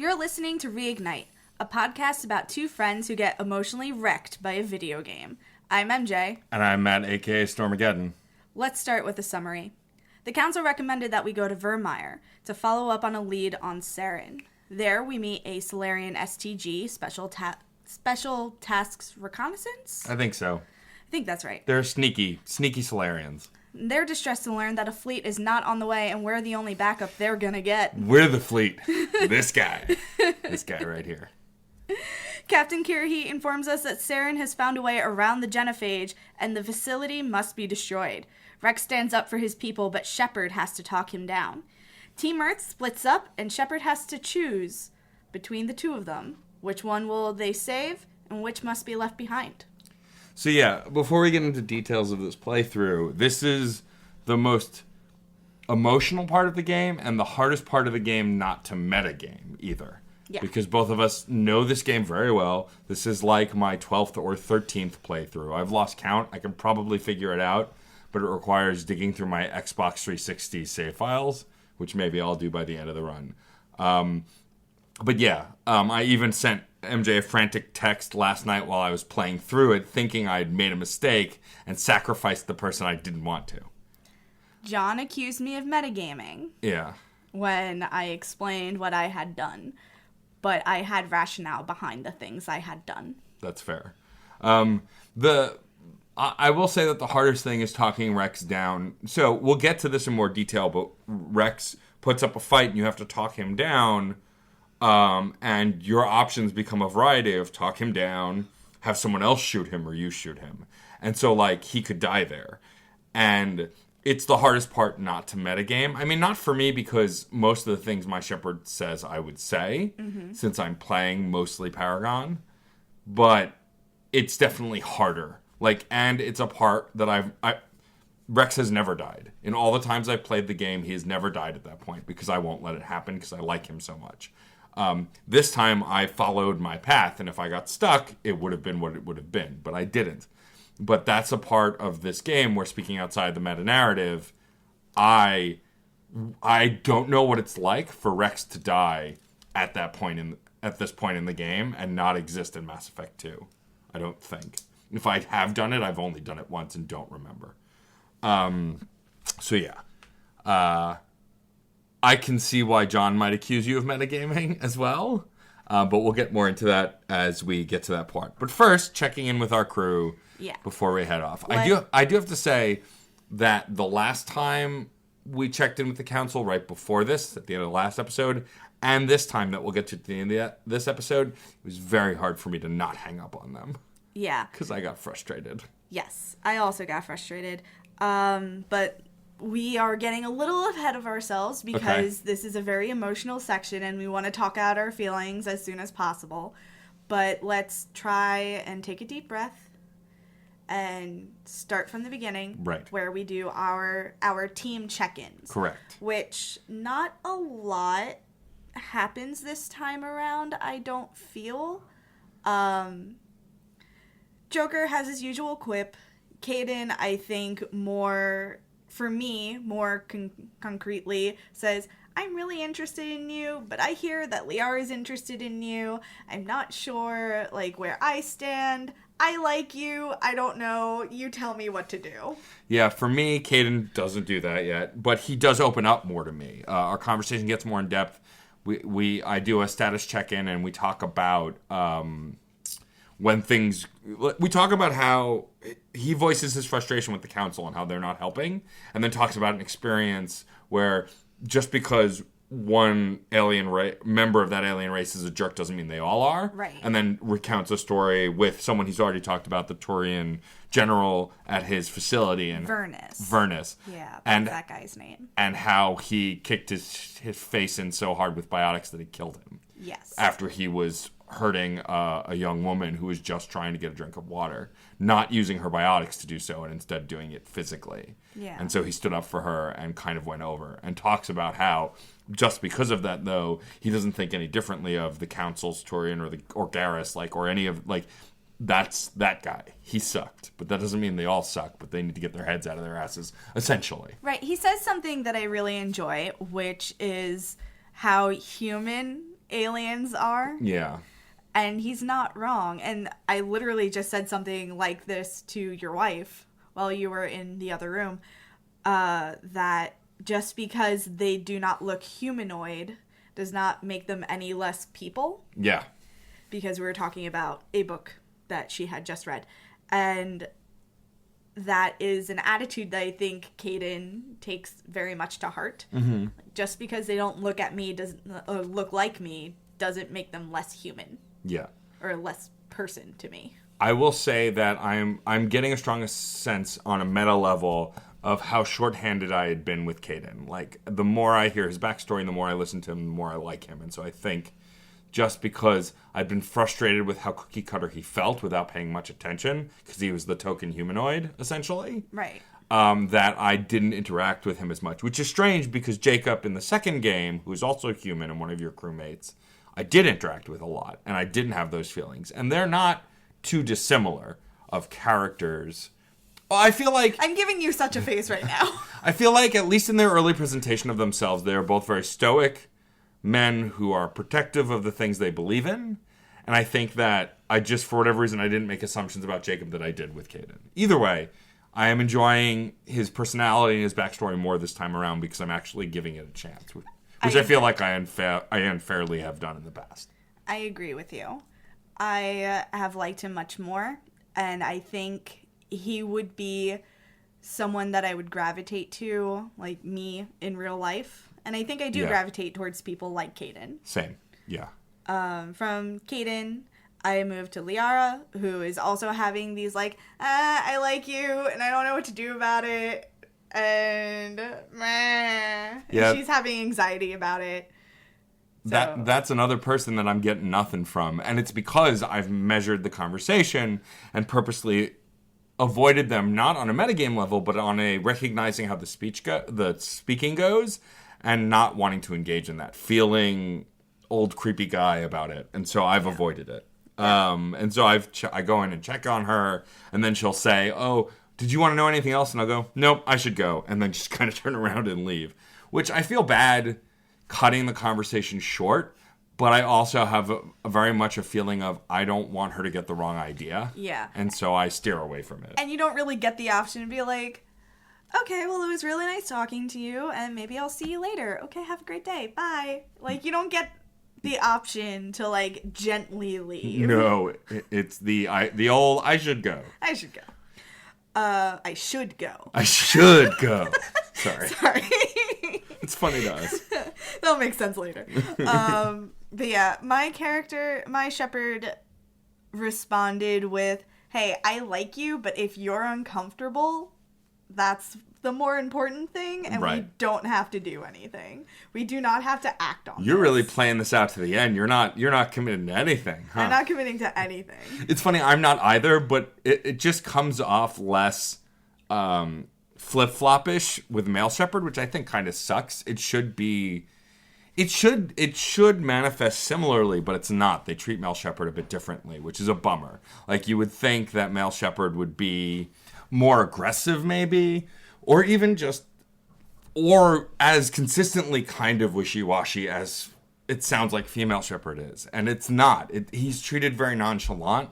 You're listening to Reignite, a podcast about two friends who get emotionally wrecked by a video game. I'm MJ. And I'm Matt, aka Stormageddon. Let's start with a summary. The council recommended that we go to Virmire to follow up on a lead on Saren. There we meet a Solarian STG, Special Tasks Reconnaissance? I think so. I think that's right. They're sneaky Solarians. They're distressed to learn that a fleet is not on the way and we're the only backup they're gonna get. We're the fleet. This guy. This guy right here. Captain Kirhi informs us that Saren has found a way around the genophage and the facility must be destroyed. Rex stands up for his people, but Shepard has to talk him down. Team Earth splits up and Shepard has to choose between the two of them. Which one will they save and which must be left behind? So yeah, before we get into details of this playthrough, this is the most emotional part of the game and the hardest part of the game not to metagame either. Yeah. Because both of us know this game very well. This is like my 12th or 13th playthrough. I've lost count. I can probably figure it out, but it requires digging through my Xbox 360 save files, which maybe I'll do by the end of the run. But yeah, I even sent MJ a frantic text last night while I was playing through it, thinking I'd made a mistake and sacrificed the person I didn't want to. John accused me of metagaming. Yeah. When I explained what I had done. But I had rationale behind the things I had done. That's fair. I will say that the hardest thing is talking Rex down. So we'll get to this in more detail, but Rex puts up a fight and you have to talk him down. And your options become a variety of talk him down, have someone else shoot him, or you shoot him. And so, like, he could die there. And it's the hardest part not to metagame. I mean, not for me, because most of the things my Shepard says I would say, since I'm playing mostly Paragon. But it's definitely harder. Like, and it's a part that Rex has never died. In all the times I've played the game, he has never died at that point, because I won't let it happen, because I like him so much. This time I followed my path, and if I got stuck, it would have been what it would have been, but I didn't. But that's a part of this game where, speaking outside the meta-narrative, I don't know what it's like for Rex to die at this point in the game and not exist in Mass Effect 2. I don't think. If I have done it, I've only done it once and don't remember. So yeah. I can see why John might accuse you of metagaming as well, but we'll get more into that as we get to that part. But first, checking in with our crew before we head off. I do have to say that the last time we checked in with the council, right before this, at the end of the last episode, and this time that we'll get to at the end of this episode, it was very hard for me to not hang up on them. Yeah. Because I got frustrated. Yes, I also got frustrated. But we are getting a little ahead of ourselves because this is a very emotional section and we want to talk out our feelings as soon as possible. But let's try and take a deep breath and start from the beginning. Right. Where we do our team check-ins. Correct. Which not a lot happens this time around, I don't feel. Joker has his usual quip. Caden, I think, more concretely says, I'm really interested in you, but I hear that Liara is interested in you. I'm not sure, like, where I stand. I like you. I don't know. You tell me what to do. Yeah, for me, Caden doesn't do that yet, but he does open up more to me. Our conversation gets more in depth. I do a status check-in, and we talk about we talk about how he voices his frustration with the council and how they're not helping, and then talks about an experience where just because one member of that alien race is a jerk doesn't mean they all are. Right. And then recounts a story with someone he's already talked about, the Turian general at his facility. And Vernus. Yeah, that's that guy's name. And how he kicked his face in so hard with biotics that he killed him. Yes. After he was hurting a young woman who was just trying to get a drink of water, not using her biotics to do so and instead doing it physically. Yeah. And so he stood up for her and kind of went over and talks about how just because of that, though, he doesn't think any differently of the council's Turian or Garrus, or any of, that's that guy. He sucked. But that doesn't mean they all suck, but they need to get their heads out of their asses, essentially. Right. He says something that I really enjoy, which is how human aliens are. Yeah. And he's not wrong. And I literally just said something like this to your wife while you were in the other room, that just because they do not look humanoid does not make them any less people. Yeah. Because we were talking about a book that she had just read. And that is an attitude that I think Caden takes very much to heart. Mm-hmm. Just because they don't look at me, look like me, doesn't make them less human. Yeah. Or less person to me. I will say that I'm getting a strong sense on a meta level of how shorthanded I had been with Caden. Like, the more I hear his backstory and the more I listen to him, the more I like him. And so I think just because I've been frustrated with how cookie cutter he felt without paying much attention, because he was the token humanoid, essentially. Right. That I didn't interact with him as much, which is strange because Jacob in the second game, who's also human and one of your crewmates, I did interact with a lot, and I didn't have those feelings. And they're not too dissimilar of characters. Well, I feel like... I'm giving you such a face right now. I feel like, at least in their early presentation of themselves, they are both very stoic men who are protective of the things they believe in. And I think that I just, for whatever reason, I didn't make assumptions about Jacob that I did with Caden. Either way, I am enjoying his personality and his backstory more this time around because I'm actually giving it a chance, which I feel like I unfairly have done in the past. I agree with you. I have liked him much more, and I think he would be someone that I would gravitate to, like me, in real life. And I think I do gravitate towards people like Caden. Same, yeah. From Caden, I moved to Liara, who is also having these, like, I like you, and I don't know what to do about it. And meh. Yeah. She's having anxiety about it. So. That's another person that I'm getting nothing from, and it's because I've measured the conversation and purposely avoided them, not on a metagame level, but on a recognizing how the speaking goes, and not wanting to engage in that, feeling old creepy guy about it, and so I've avoided it. And so I go in and check on her, and then she'll say, "Oh, did you want to know anything else?" And I'll go, "Nope, I should go," and then just kind of turn around and leave, which I feel bad cutting the conversation short, but I also have a very much a feeling of I don't want her to get the wrong idea. Yeah. And so I steer away from it. And you don't really get the option to be like, okay, well, it was really nice talking to you, and maybe I'll see you later. Okay, have a great day. Bye. Like, you don't get the option to, like, gently leave. No, it's the old, I should go. I should go. I should go. I should go. Sorry. It's funny to us. That'll make sense later. But yeah, my shepherd responded with, "Hey, I like you, but if you're uncomfortable, that's the more important thing, and right. We don't have to do anything. We do not have to act on You're this. really playing this out to the end. You're not committing to anything, huh? I'm not committing to anything. It's funny, I'm not either, but it just comes off less flip-floppish with male shepherd, which I think kind of sucks. It should manifest similarly, but it's not. They treat male shepherd a bit differently, which is a bummer. Like, you would think that male shepherd would be more aggressive, maybe, or even or as consistently kind of wishy-washy as it sounds like female shepherd is. And it's not. He's treated very nonchalant,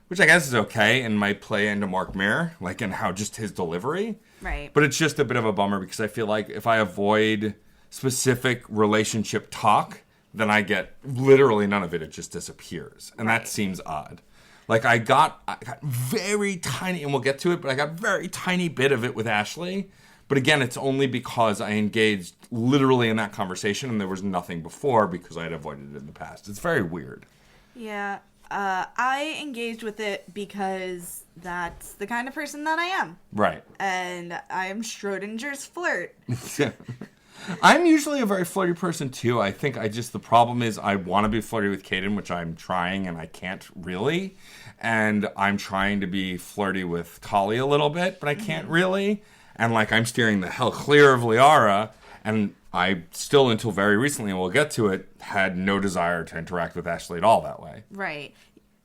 which I guess is okay and might play into Mark Mir, like in how just his delivery. Right. But it's just a bit of a bummer because I feel like if I avoid specific relationship talk, then I get literally none of it. It just disappears. And that seems odd. Like, I got very tiny, and we'll get to it, but I got very tiny bit of it with Ashley. But again, it's only because I engaged literally in that conversation, and there was nothing before because I had avoided it in the past. It's very weird. Yeah. I engaged with it because that's the kind of person that I am. Right. And I'm Schrodinger's flirt. I'm usually a very flirty person, too. I think the problem is I want to be flirty with Caden, which I'm trying, and I can't really. And I'm trying to be flirty with Kali a little bit, but I can't really. And, like, I'm steering the hell clear of Liara, and I still, until very recently, and we'll get to it, had no desire to interact with Ashley at all that way. Right.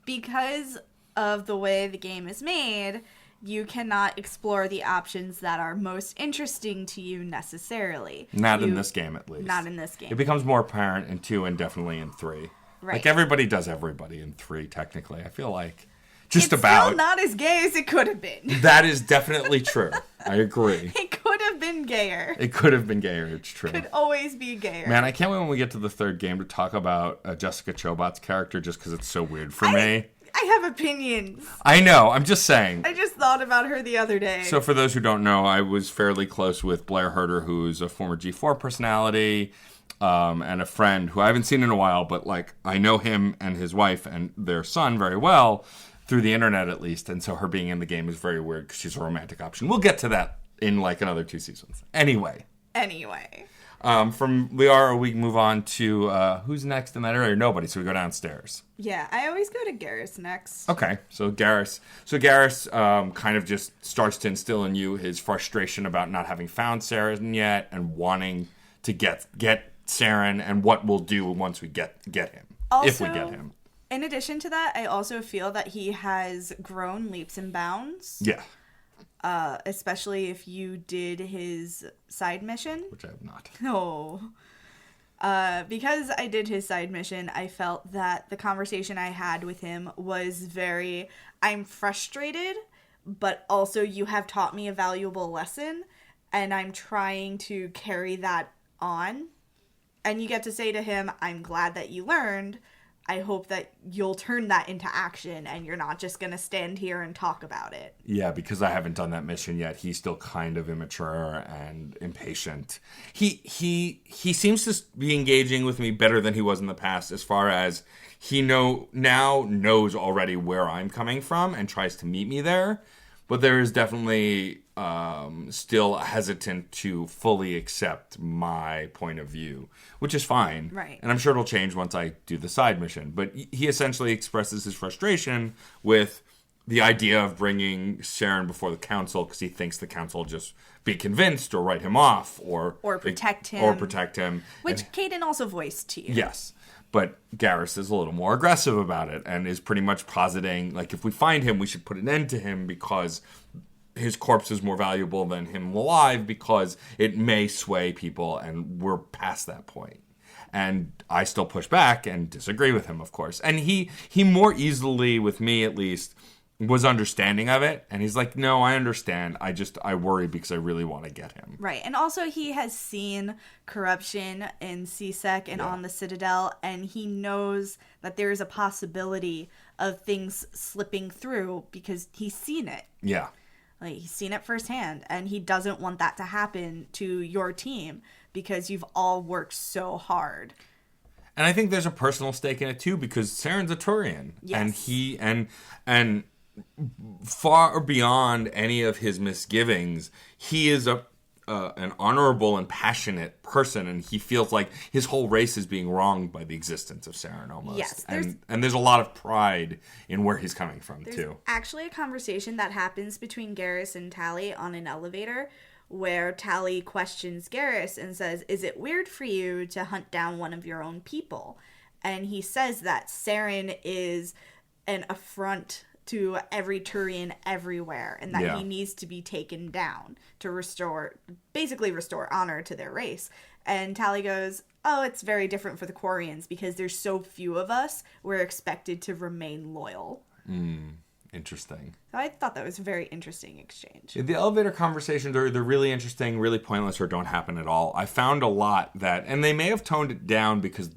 Because of the way the game is made, you cannot explore the options that are most interesting to you necessarily. Not in this game, at least. Not in this game. It becomes more apparent in 2 and definitely in 3. Right. Like, everybody does everybody in 3, technically. I feel like. Just it's about. Still not as gay as it could have been. That is definitely true. I agree. It could have been gayer. It could have been gayer, it's true. Could always be gayer. Man, I can't wait when we get to the 3rd game to talk about Jessica Chobot's character just because it's so weird for me. I have opinions. I know, I'm just saying. I just thought about her the other day. So for those who don't know, I was fairly close with Blair Herter, who's a former G4 personality, and a friend who I haven't seen in a while, but like I know him and his wife and their son very well, through the internet at least, and so her being in the game is very weird because she's a romantic option. We'll get to that in like another 2 seasons. Anyway. From Liara, we move on to who's next in that area? Nobody, so we go downstairs. Yeah, I always go to Garrus next. Okay, so Garrus kind of just starts to instill in you his frustration about not having found Saren yet and wanting to get Saren and what we'll do once we get him. Also, if we get him. In addition to that, I also feel that he has grown leaps and bounds. Yeah. Especially if you did his side mission. Which I have not. No. Because I did his side mission, I felt that the conversation I had with him was very, I'm frustrated, but also you have taught me a valuable lesson, and I'm trying to carry that on. And you get to say to him, I'm glad that you learned. I hope that you'll turn that into action and you're not just going to stand here and talk about it. Yeah, because I haven't done that mission yet. He's still kind of immature and impatient. He seems to be engaging with me better than he was in the past as far as he now knows already where I'm coming from and tries to meet me there. But there is definitely still hesitant to fully accept my point of view, which is fine. Right. And I'm sure it'll change once I do the side mission. But he essentially expresses his frustration with the idea of bringing Saren before the council because he thinks the council will just be convinced or write him off or protect him. Which Caden also voiced to you. Yes. But Garrus is a little more aggressive about it and is pretty much positing, like, if we find him, we should put an end to him because his corpse is more valuable than him alive because it may sway people, and we're past that point. And I still push back and disagree with him, of course. And he more easily, with me at least, was understanding of it, and he's like, no, I understand, I worry because I really want to get him. Right. And also he has seen corruption in CSEC and on the Citadel, and he knows that there is a possibility of things slipping through because he's seen it. Yeah. Like, he's seen it firsthand, and he doesn't want that to happen to your team because you've all worked so hard. And I think there's a personal stake in it too, because Saren's a Turian. Yes. And he and far beyond any of his misgivings, he is an honorable and passionate person, and he feels like his whole race is being wronged by the existence of Saren almost. Yes, and there's a lot of pride in where he's coming from too. Actually, a conversation that happens between Garrus and Tally on an elevator, where Tally questions Garrus and says, "Is it weird for you to hunt down one of your own people?" And he says that Saren is an affront to every Turian everywhere, and that he needs to be taken down to basically restore honor to their race. And Tally goes, oh, it's very different for the Quarians because there's so few of us, we're expected to remain loyal. Interesting. So I thought that was a very interesting exchange. The elevator conversations they're really interesting, really pointless, or don't happen at all. I found a lot that, and they may have toned it down because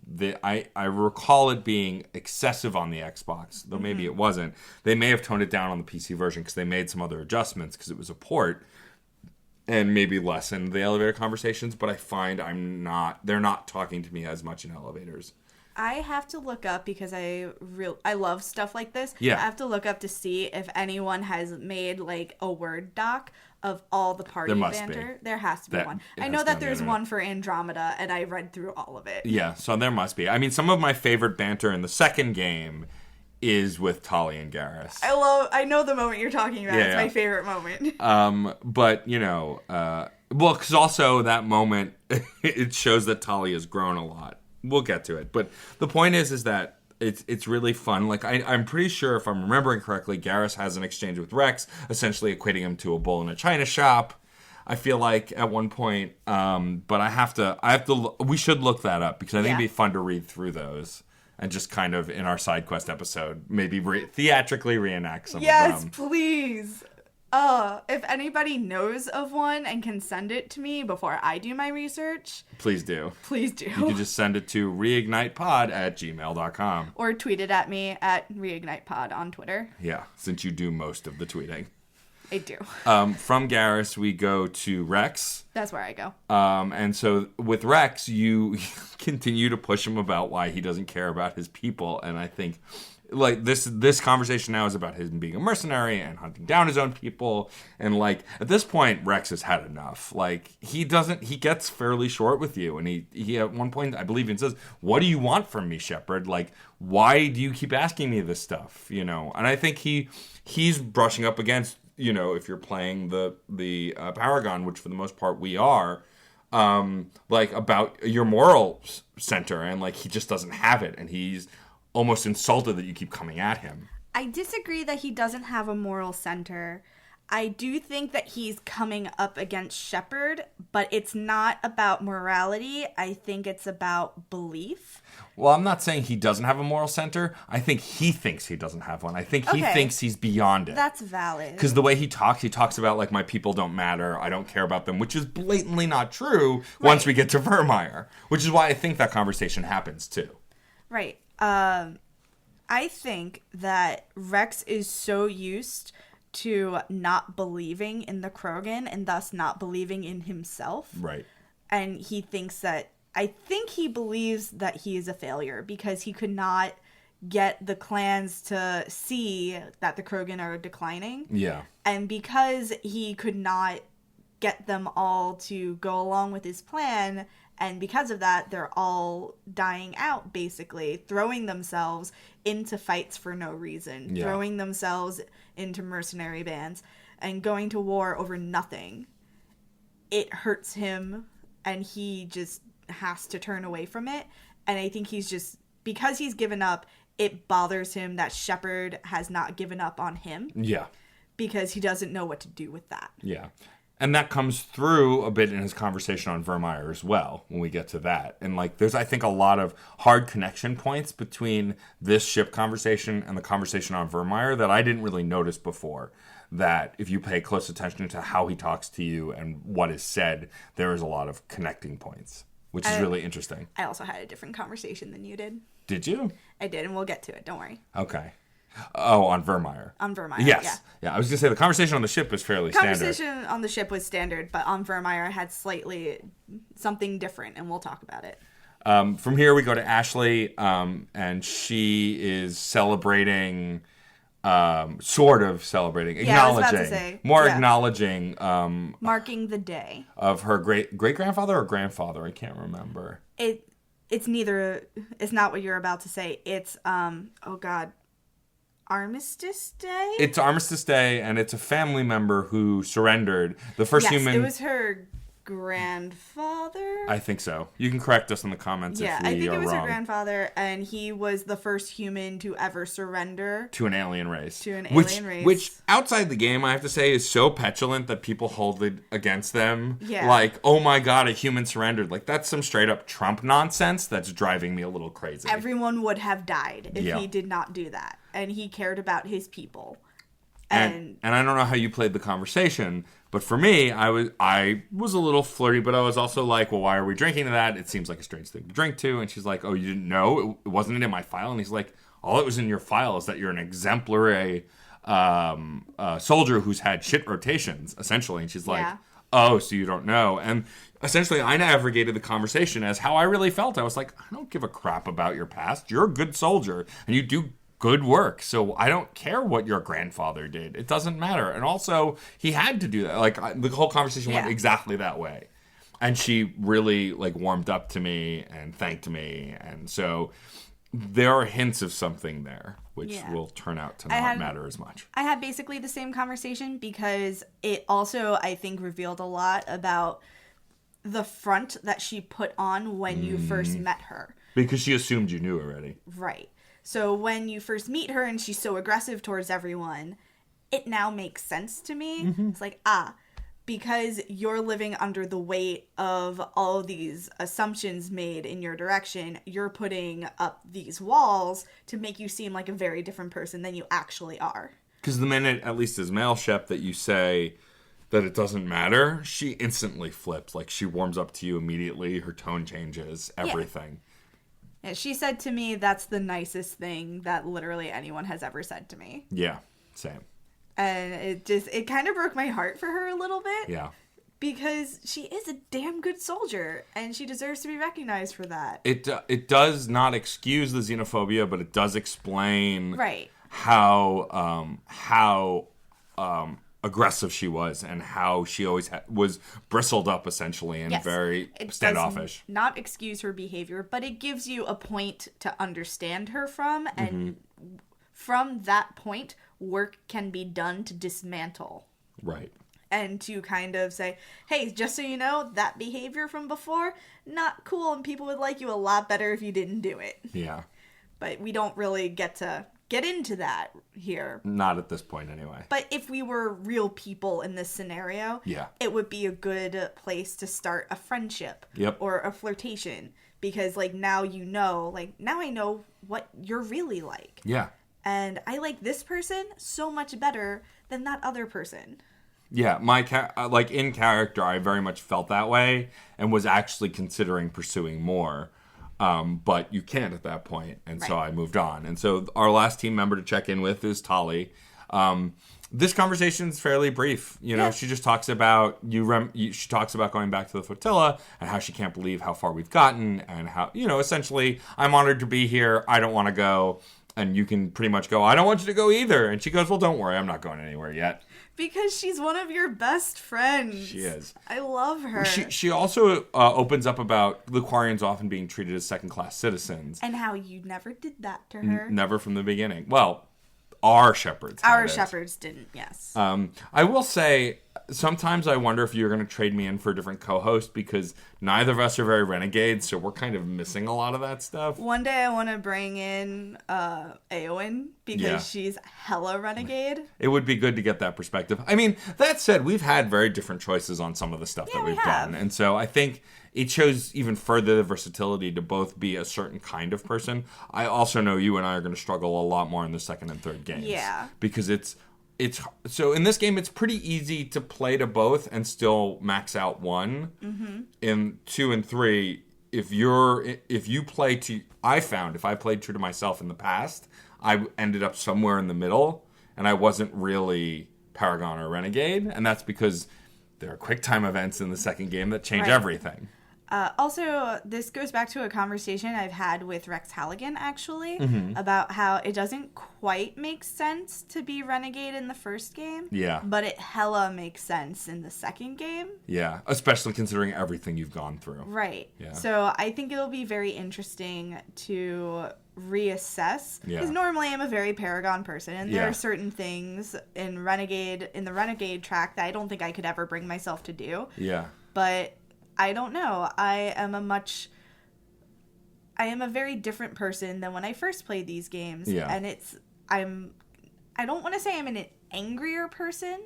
I recall it being excessive on the Xbox, though maybe it wasn't. They may have toned it down on the PC version because they made some other adjustments because it was a port, and maybe lessened the elevator conversations. But I find they're not talking to me as much in elevators. I have to look up because I love stuff like this. Yeah. I have to look up to see if anyone has made like a Word doc of all the party banter. There has to be one. I know that there's one for Andromeda, and I read through all of it. Yeah, so there must be. I mean, some of my favorite banter in the second game is with Tali and Garrus. I know the moment you're talking about. It's my favorite moment. But, because also that moment, it shows that Tali has grown a lot. We'll get to it. But the point is that it's really fun. Like, I'm pretty sure, if I'm remembering correctly, Garrus has an exchange with Rex, essentially equating him to a bull in a china shop. I feel like at one point, but I have to. We should look that up because I think it'd be fun to read through those and just kind of in our side quest episode, maybe theatrically reenact some of them. Yes, please. If anybody knows of one and can send it to me before I do my research, please do. Please do. You can just send it to reignitepod@gmail.com. Or tweet it at me at reignitepod on Twitter. Yeah, since you do most of the tweeting. I do. From Garrus, we go to Rex. That's where I go. And so with Rex, you continue to push him about why he doesn't care about his people. And I think, like, this conversation now is about him being a mercenary and hunting down his own people. And, like, at this point, Rex has had enough. Like, he gets fairly short with you. And he at one point, I believe, even says, "What do you want from me, Shepard? Like, why do you keep asking me this stuff?" You know? And I think he's brushing up against, you know, if you're playing the Paragon, which for the most part we are, like, about your moral center, and, like, he just doesn't have it, and he's almost insulted that you keep coming at him. I disagree that he doesn't have a moral center. I do think that he's coming up against Shepard, but it's not about morality. I think it's about belief. Well, I'm not saying he doesn't have a moral center. I think he thinks he doesn't have one. I think he thinks he's beyond it. That's valid. Because the way he talks about, like, my people don't matter, I don't care about them, which is blatantly not true once we get to Virmire, which is why I think that conversation happens too. Right. I think that Rex is so used to not believing in the Krogan and thus not believing in himself. Right. And he thinks that, I think he believes that he is a failure because he could not get the clans to see that the Krogan are declining. Yeah. And because he could not get them all to go along with his plan, and because of that, they're all dying out, basically, throwing themselves into fights for no reason, throwing themselves into mercenary bands, and going to war over nothing. It hurts him, and he just has to turn away from it. And I think he's just, because he's given up, it bothers him that Shepard has not given up on him. Yeah. Because he doesn't know what to do with that. Yeah. And that comes through a bit in his conversation on Virmire as well, when we get to that. And, like, there's, I think, a lot of hard connection points between this ship conversation and the conversation on Virmire that I didn't really notice before. That if you pay close attention to how he talks to you and what is said, there is a lot of connecting points, which is really interesting. I also had a different conversation than you did. Did you? I did, and we'll get to it. Don't worry. Okay. Oh, on Virmire. On Virmire, yes. Yeah, I was going to say the conversation on the ship was fairly standard. Conversation on the ship was standard, but on Virmire had slightly something different, and we'll talk about it. From here, we go to Ashley, and she is celebrating, sort of celebrating, acknowledging, acknowledging. Marking the day. Of her great-grandfather or grandfather, I can't remember. It's neither, it's not what you're about to say. It's, Armistice Day? It's Armistice Day, and it's a family member who surrendered. The first human... it was her grandfather? I think so. You can correct us in the comments if we are wrong. Yeah, I think it was her grandfather, and he was the first human to ever surrender. To an alien race. Race. Which, outside the game, I have to say, is so petulant that people hold it against them. Yeah. Like, oh my god, a human surrendered. Like, that's some straight-up Trump nonsense that's driving me a little crazy. Everyone would have died if he did not do that. And he cared about his people. And I don't know how you played the conversation, but for me, I was a little flirty, but I was also like, well, why are we drinking to that? It seems like a strange thing to drink to. And she's like, oh, you didn't know? It wasn't in my file? And he's like, all that was in your file is that you're an exemplary soldier who's had shit rotations, essentially. And she's like, oh, so you don't know. And essentially, I navigated the conversation as how I really felt. I was like, I don't give a crap about your past. You're a good soldier, and you do good work, so I don't care what your grandfather did. It doesn't matter. And also, he had to do that. Like, the whole conversation went exactly that way. And she really, like, warmed up to me and thanked me. And so there are hints of something there, which will turn out to not matter as much. I had basically the same conversation because it also, I think, revealed a lot about the front that she put on when you first met her. Because she assumed you knew already. Right. So when you first meet her and she's so aggressive towards everyone, it now makes sense to me. It's like, because you're living under the weight of all of these assumptions made in your direction, you're putting up these walls to make you seem like a very different person than you actually are. Because the minute, at least as male Shep, that you say that it doesn't matter, she instantly flips. Like, she warms up to you immediately. Her tone changes. Everything. Yeah, she said to me, that's the nicest thing that literally anyone has ever said to me. Yeah, same. And it kind of broke my heart for her a little bit. Yeah. Because she is a damn good soldier, and she deserves to be recognized for that. It does not excuse the xenophobia, but it does explain how aggressive she was and how she always was bristled up, essentially, and very standoffish. Does not excuse her behavior, but it gives you a point to understand her from, and from that point, work can be done to dismantle. Right. And to kind of say, hey, just so you know, that behavior from before, not cool, and people would like you a lot better if you didn't do it. Yeah. But we don't really get into that here. Not at this point, anyway. But if we were real people in this scenario, it would be a good place to start a friendship or a flirtation. Because, like, now you know, now I know what you're really like. Yeah. And I like this person so much better than that other person. Yeah, in character, I very much felt that way and was actually considering pursuing more. But you can't at that point, and so I moved on. And so our last team member to check in with is Tali. This conversation is fairly brief. You know, she just talks about she talks about going back to the flotilla and how she can't believe how far we've gotten, and how, you know, essentially, I'm honored to be here. I don't want to go. And you can pretty much go, I don't want you to go either. And she goes, well, don't worry, I'm not going anywhere yet. Because she's one of your best friends. She is. I love her. She also opens up about the Quarians often being treated as second-class citizens. And how you never did that to her. Never from the beginning. Well, our shepherds. Our shepherds didn't, yes. I will say, sometimes I wonder if you're going to trade me in for a different co-host, because neither of us are very renegades, so we're kind of missing a lot of that stuff. One day I want to bring in Eowyn, because she's hella renegade. It would be good to get that perspective. I mean, that said, we've had very different choices on some of the stuff that we've done. And so I think it shows even further the versatility to both be a certain kind of person. I also know you and I are going to struggle a lot more in the second and third games. Yeah. Because it's so in this game, it's pretty easy to play to both and still max out one. In 2 and 3, if you play to, I found if I played true to myself in the past, I ended up somewhere in the middle, and I wasn't really Paragon or Renegade, and that's because there are quick time events in the second game that change everything. Also, this goes back to a conversation I've had with Rex Halligan, actually, about how it doesn't quite make sense to be Renegade in the first game. Yeah. But it hella makes sense in the second game. Yeah, especially considering everything you've gone through. Right. Yeah. So I think it'll be very interesting to reassess. Because normally I'm a very Paragon person, and there are certain things in the Renegade track that I don't think I could ever bring myself to do. Yeah. But I don't know. I am a very different person than when I first played these games. Yeah. And I don't want to say I'm an angrier person,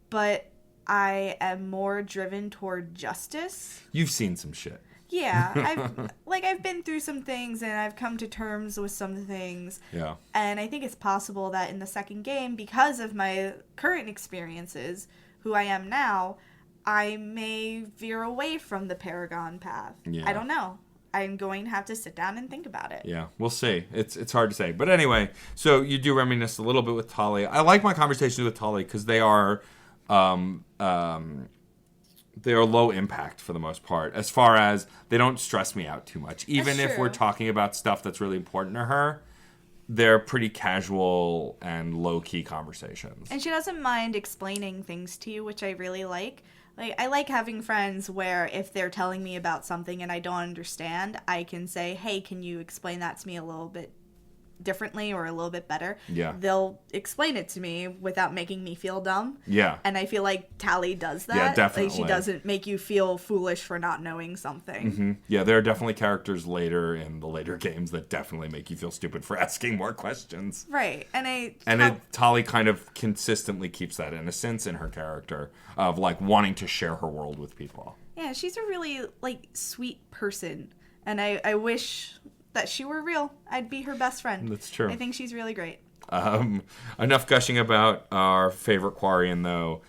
but I am more driven toward justice. You've seen some shit. Yeah. I've been through some things, and I've come to terms with some things. Yeah. And I think it's possible that in the second game, because of my current experiences, who I am now, I may veer away from the Paragon path. Yeah. I don't know. I'm going to have to sit down and think about it. Yeah, we'll see. It's hard to say. But anyway, so you do reminisce a little bit with Tali. I like my conversations with Tali because they are low impact for the most part, as far as they don't stress me out too much. Even if we're talking about stuff that's really important to her, they're pretty casual and low-key conversations. And she doesn't mind explaining things to you, which I really like. I like having friends where if they're telling me about something and I don't understand, I can say, hey, can you explain that to me a little bit differently or a little bit better, Yeah. they'll explain it to me without making me feel dumb. Yeah. And I feel like Tally does that. Yeah, definitely. Like, she doesn't make you feel foolish for not knowing something. Mm-hmm. Yeah, there are definitely characters later in the later games that definitely make you feel stupid for asking more questions. Right. Tali kind of consistently keeps that innocence in her character of, like, wanting to share her world with people. Yeah, she's a really, like, sweet person. And I wish that she were real. I'd be her best friend. That's true. I think she's really great. Enough gushing about our favorite Quarian, though.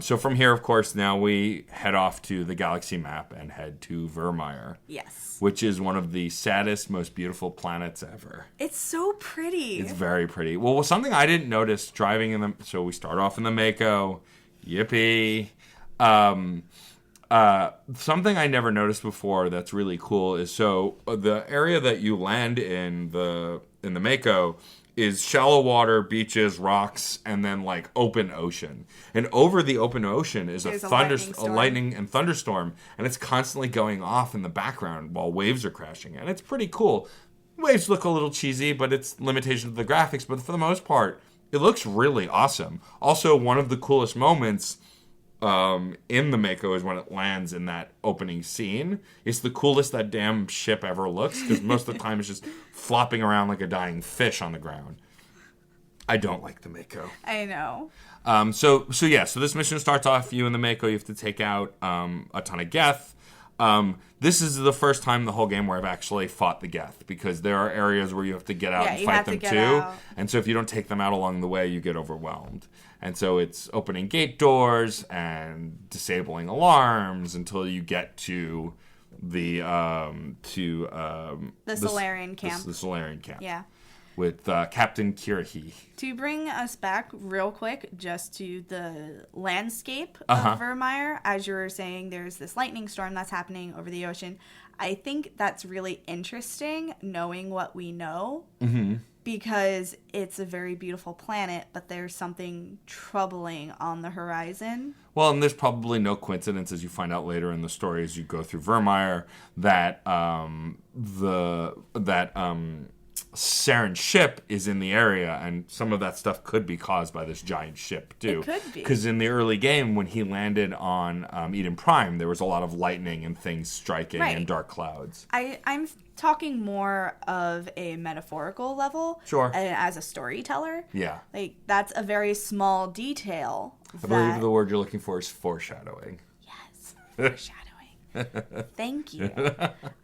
So from here, of course, now we head off to the galaxy map and head to Virmire. Yes. Which is one of the saddest, most beautiful planets ever. It's so pretty. It's very pretty. Well, something I didn't notice driving in the... So we start off in the Mako. Yippee. Something I never noticed before that's really cool is the area that you land in the Mako is shallow water, beaches, rocks, and then like open ocean. And over the open ocean is a lightning and thunderstorm, and it's constantly going off in the background while waves are crashing. And it's pretty cool. Waves look a little cheesy, but it's limitation of the graphics. But for the most part, it looks really awesome. Also, one of the coolest moments in the Mako is when it lands in that opening scene. It's the coolest that damn ship ever looks, because most of the time it's just flopping around like a dying fish on the ground. I don't like the Mako. I know. So this mission starts off, you in the Mako, you have to take out a ton of Geth. This is the first time the whole game where I've actually fought the Geth, because there are areas where you have to get out and fight them too. And so if you don't take them out along the way, you get overwhelmed. And so it's opening gate doors and disabling alarms until you get to the Solarian camp. The Solarian camp. Yeah. With Captain Kirhi. To bring us back real quick just to the landscape of Virmire, as you were saying, there's this lightning storm that's happening over the ocean. I think that's really interesting, knowing what we know, because it's a very beautiful planet, but there's something troubling on the horizon. Well, and there's probably no coincidence, as you find out later in the story as you go through Virmire, that Saren's ship is in the area, and some of that stuff could be caused by this giant ship too. It could be, because in the early game, when he landed on Eden Prime, there was a lot of lightning and things striking and dark clouds. I'm talking more of a metaphorical level, sure, as a storyteller. Yeah, like that's a very small detail. I believe the word you're looking for is foreshadowing. Yes, foreshadowing. Thank you.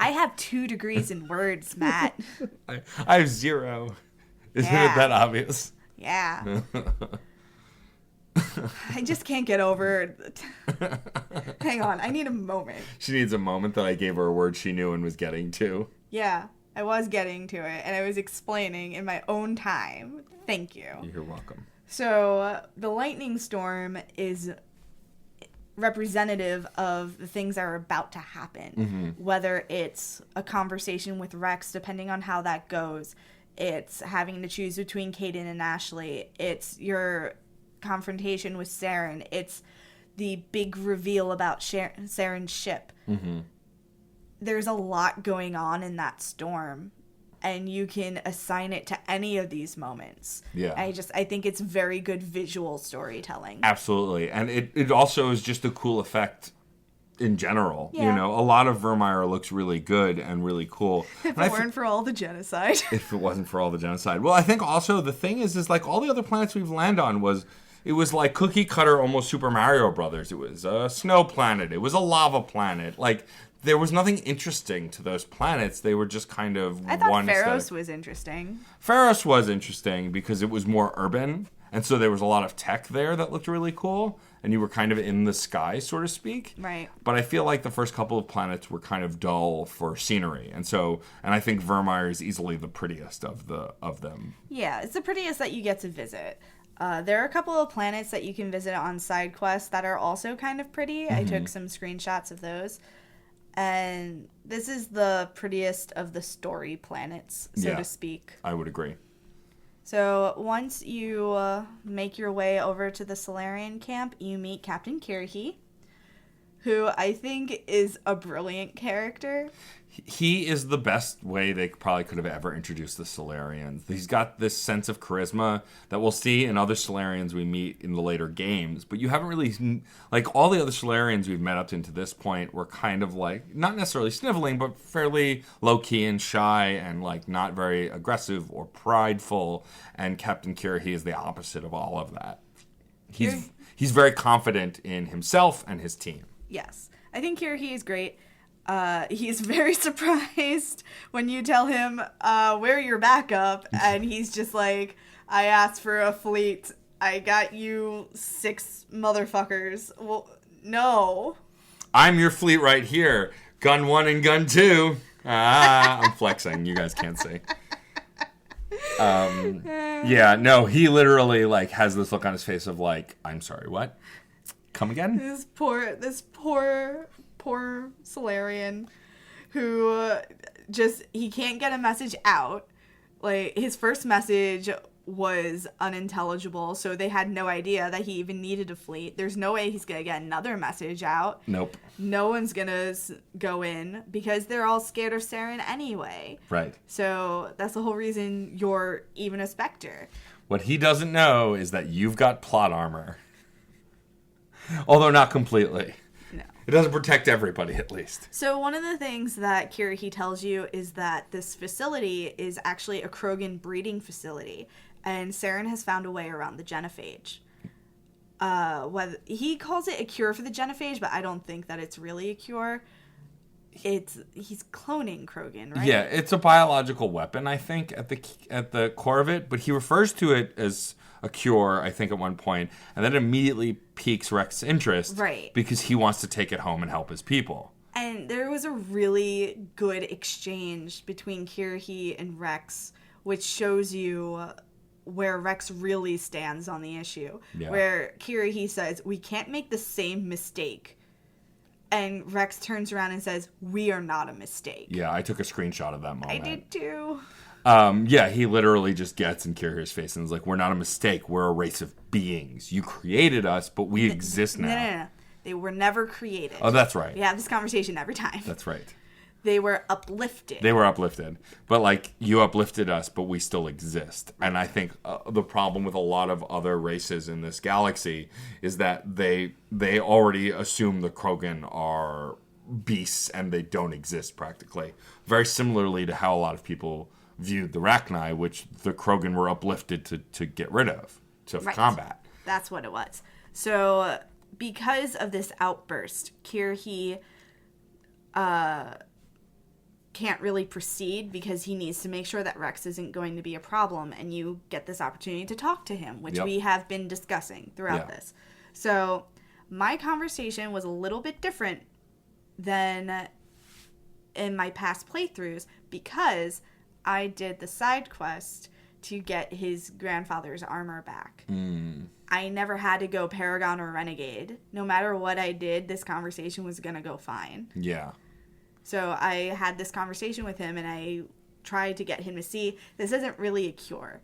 I have 2 degrees in words, Matt. I have 0. Isn't it that obvious? Yeah. I just can't get over. Hang on, I need a moment. She needs a moment that I gave her a word she knew and was getting to. Yeah, I was getting to it, and I was explaining in my own time. Thank you. You're welcome. So, the lightning storm is representative of the things that are about to happen. Whether it's a conversation with Rex, depending on how that goes. It's having to choose between Caden and Ashley. It's your confrontation with Saren. It's the big reveal about Saren's ship. There's a lot going on in that storm, and you can assign it to any of these moments. Yeah. I think it's very good visual storytelling. Absolutely. And it also is just a cool effect in general. Yeah. You know, a lot of Virmire looks really good and really cool. If it weren't for all the genocide. If it wasn't for all the genocide. Well, I think also the thing is like all the other planets we've landed on it was like cookie cutter, almost Super Mario Brothers. It was a snow planet. It was a lava planet. Like, there was nothing interesting to those planets. They were just kind of I thought Pharos was interesting. Pharos was interesting because it was more urban, and so there was a lot of tech there that looked really cool, and you were kind of in the sky, so to speak. Right. But I feel like the first couple of planets were kind of dull for scenery, and I think Virmire is easily the prettiest of them. Yeah, it's the prettiest that you get to visit. There are a couple of planets that you can visit on side quests that are also kind of pretty. I took some screenshots of those. And this is the prettiest of the story planets, so to speak. I would agree. So once you make your way over to the Solarian camp, you meet Captain Kirhi. who I think is a brilliant character. He is the best way they probably could have ever introduced the Solarians. He's got this sense of charisma that we'll see in other Solarians we meet in the later games, but you haven't really, like, all the other Solarians we've met up to this point were kind of like, not necessarily sniveling, but fairly low-key and shy and, like, not very aggressive or prideful, and Captain Kirrahe is the opposite of all of that. He's very confident in himself and his team. Yes. I think Kirrahe is great. He's very surprised when you tell him, we're your backup, and he's just like, I asked for a fleet. I got you 6 motherfuckers. Well, no. I'm your fleet right here. Gun 1 and gun 2. I'm flexing. You guys can't see. Yeah, no, he literally, like, has this look on his face of, like, I'm sorry, what? Come again? This poor Solarian who he can't get a message out. Like, his first message was unintelligible, so they had no idea that he even needed a fleet. There's no way he's gonna get another message out. Nope. No one's gonna go in because they're all scared of Saren anyway. Right. So that's the whole reason you're even a Spectre. What he doesn't know is that you've got plot armor. Although not completely. No. It doesn't protect everybody, at least. So one of the things that Kirrahe tells you is that this facility is actually a Krogan breeding facility, and Saren has found a way around the genophage. Whether he calls it a cure for the genophage, but I don't think that it's really a cure. He's cloning Krogan, right? Yeah, it's a biological weapon, I think, at the core of it, but he refers to it as a cure, I think, at one point, and that immediately piques Rex's interest, right? Because he wants to take it home and help his people. And there was a really good exchange between Kirrahe and Rex, which shows you where Rex really stands on the issue. Yeah. Where Kirrahe says, we can't make the same mistake. And Rex turns around and says, we are not a mistake. Yeah, I took a screenshot of that moment. I did too. Yeah, he literally just gets in Kirrahe's face and is like, we're not a mistake. We're a race of beings. You created us, but we exist now. No. They were never created. Oh, that's right. We have this conversation every time. That's right. They were uplifted. But, like, you uplifted us, but we still exist. And I think the problem with a lot of other races in this galaxy is that they already assume the Krogan are beasts and they don't exist practically. Very similarly to how a lot of people viewed the Rachni, which the Krogan were uplifted to get rid of, to combat. That's what it was. So, because of this outburst, Kirrahe can't really proceed because he needs to make sure that Rex isn't going to be a problem, and you get this opportunity to talk to him, which we have been discussing throughout this. So, my conversation was a little bit different than in my past playthroughs because I did the side quest to get his grandfather's armor back. I never had to go Paragon or Renegade. No matter what I did, this conversation was going to go fine. Yeah. So I had this conversation with him, and I tried to get him to see this isn't really a cure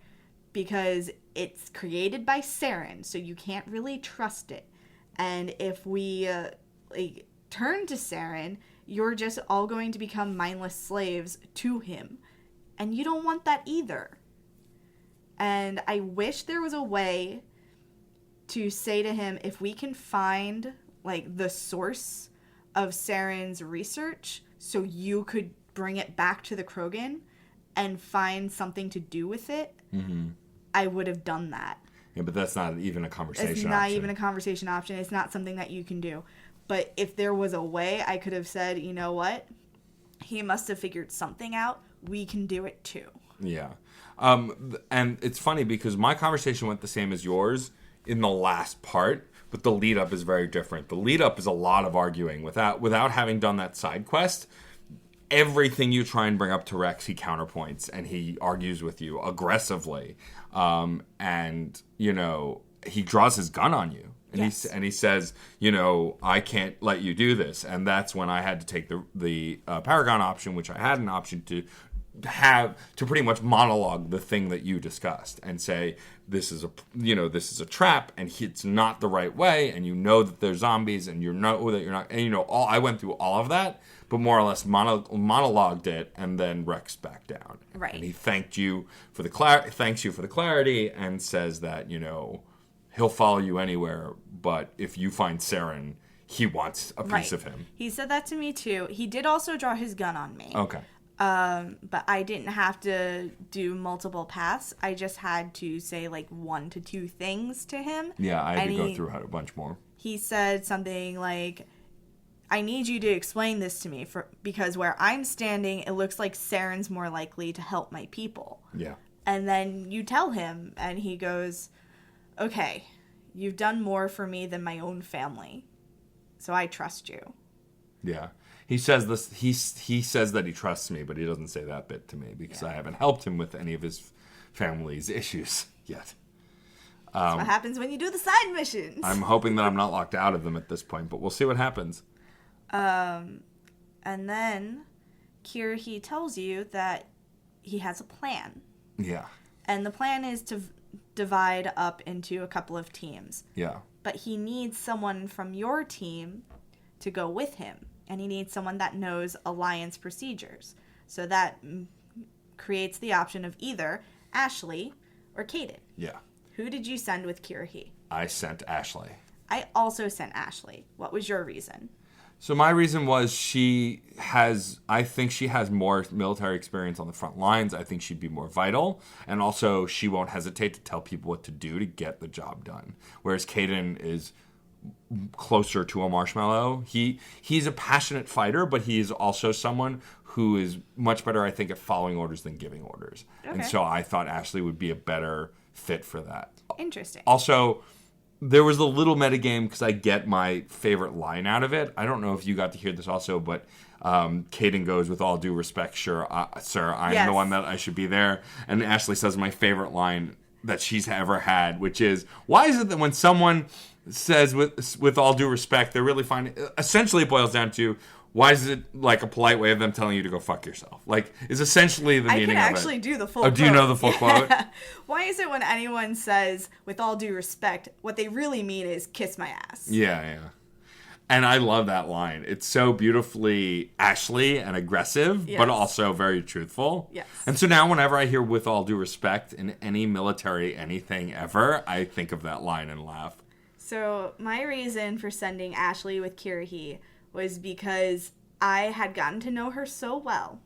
because it's created by Saren, so you can't really trust it. And if we turn to Saren, you're just all going to become mindless slaves to him. And you don't want that either. And I wish there was a way to say to him, if we can find, like, the source of Saren's research so you could bring it back to the Krogan and find something to do with it, I would have done that. Yeah, but that's not even a conversation option. It's not even a conversation option. It's not something that you can do. But if there was a way, I could have said, you know what? He must have figured something out. We can do it too. Yeah. And it's funny because my conversation went the same as yours in the last part, but the lead up is very different. The lead up is a lot of arguing. Without having done that side quest, everything you try and bring up to Rex, he counterpoints and he argues with you aggressively. And, you know, he draws his gun on you. And he says, you know, I can't let you do this. And that's when I had to take the Paragon option, which I had an option to pretty much monologue the thing that you discussed and say, this is a trap, and it's not the right way, and you know that there's zombies, and you know that you're not, and I went through all of that, but more or less monologued it, and then Rex backed down. Right. And he thanks you for the clarity, and says that, he'll follow you anywhere, but if you find Saren, he wants a piece of him. He said that to me too. He did also draw his gun on me. Okay. But I didn't have to do multiple paths. I just had to say 1 to 2 things to him. Yeah, I had to go through a bunch more. He said something like, I need you to explain this to me because where I'm standing, it looks like Saren's more likely to help my people. Yeah. And then you tell him, and he goes, okay, you've done more for me than my own family, so I trust you. Yeah. He says this. He says that he trusts me, but he doesn't say that bit to me because I haven't helped him with any of his family's issues yet. That's what happens when you do the side missions. I'm hoping that I'm not locked out of them at this point, but we'll see what happens. And then Kirhi tells you that he has a plan. Yeah. And the plan is to divide up into a couple of teams. Yeah. But he needs someone from your team to go with him. And he needs someone that knows alliance procedures. So that creates the option of either Ashley or Caden. Yeah. Who did you send with Kirhi? I sent Ashley. I also sent Ashley. What was your reason? So my reason was I think she has more military experience on the front lines. I think she'd be more vital. And also she won't hesitate to tell people what to do to get the job done. Whereas Caden is closer to a marshmallow. He's a passionate fighter, but he is also someone who is much better, I think, at following orders than giving orders. Okay. And so I thought Ashley would be a better fit for that. Interesting. Also, there was a little metagame because I get my favorite line out of it. I don't know if you got to hear this also, but Caden goes, with all due respect, sir, I'm the one that I should be there. And Ashley says my favorite line that she's ever had, which is, why is it that when someone says with all due respect, they're really fine? Essentially, it boils down to, why is it like a polite way of them telling you to go fuck yourself? Is essentially the meaning of it. I can actually do the full quote. Oh, do you know the full quote? Why is it when anyone says, with all due respect, what they really mean is kiss my ass? Yeah. And I love that line. It's so beautifully Ashley and aggressive, but also very truthful. Yes. And so now whenever I hear with all due respect in any military anything ever, I think of that line and laugh. So my reason for sending Ashley with Kirhi was because I had gotten to know her so well.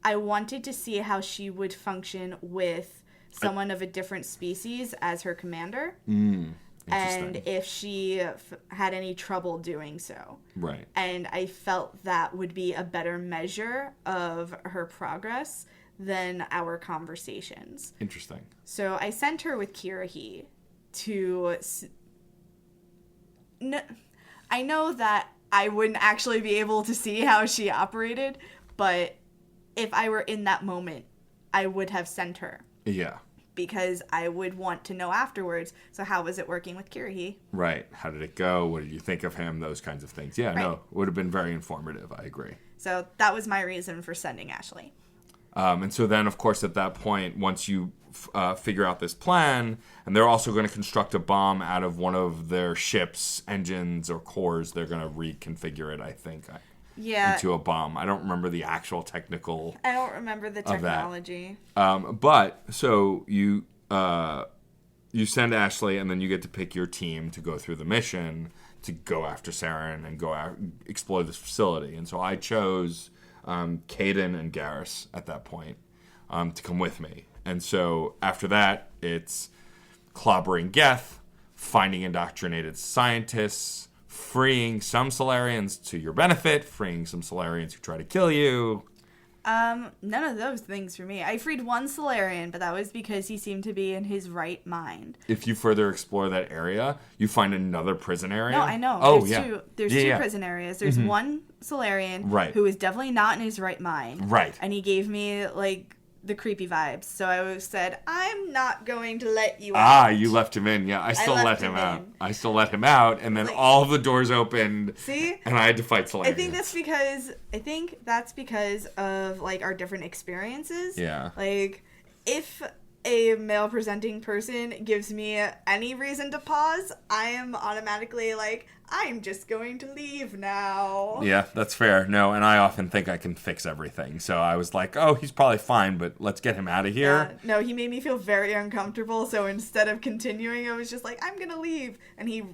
I wanted to see how she would function with someone of a different species as her commander. And if she had any trouble doing so. Right. And I felt that would be a better measure of her progress than our conversations. Interesting. So I sent her with Kirhi to... I know that I wouldn't actually be able to see how she operated, but if I were in that moment, I would have sent her. Yeah. Because I would want to know afterwards, so how was it working with Kirhi? Right. How did it go? What did you think of him? Those kinds of things. Yeah, right. No, it would have been very informative. I agree. So that was my reason for sending Ashley. And so then, of course, at that point, once you figure out this plan, and they're also going to construct a bomb out of one of their ship's engines or cores, they're going to reconfigure it, I think, into a bomb. I don't remember the actual technical. I don't remember the technology. But so you send Ashley, and then you get to pick your team to go through the mission to go after Saren and go out, explore this facility. And so I chose Caden and Garrus at that point to come with me. And so after that, it's clobbering Geth, finding indoctrinated scientists, freeing some Solarians to your benefit, freeing some Solarians who try to kill you. None of those things for me. I freed one Solarian, but that was because he seemed to be in his right mind. If you further explore that area, you find another prison area. No, I know. Oh, There's two prison areas. There's one Solarian who is definitely not in his right mind. Right. And he gave me, the creepy vibes. So I said, I'm not going to let you out. You left him in. Yeah, I still let him out. in. I still let him out, and then all of the doors opened. See? And I had to fight Solarians. I think that's because of, like, our different experiences. Yeah. Like, if a male presenting person gives me any reason to pause, I am automatically like, I'm just going to leave now. Yeah, that's fair. No, and I often think I can fix everything. So I was like, oh, he's probably fine, but let's get him out of here. No, he made me feel very uncomfortable. So instead of continuing, I was just like, I'm going to leave. And he,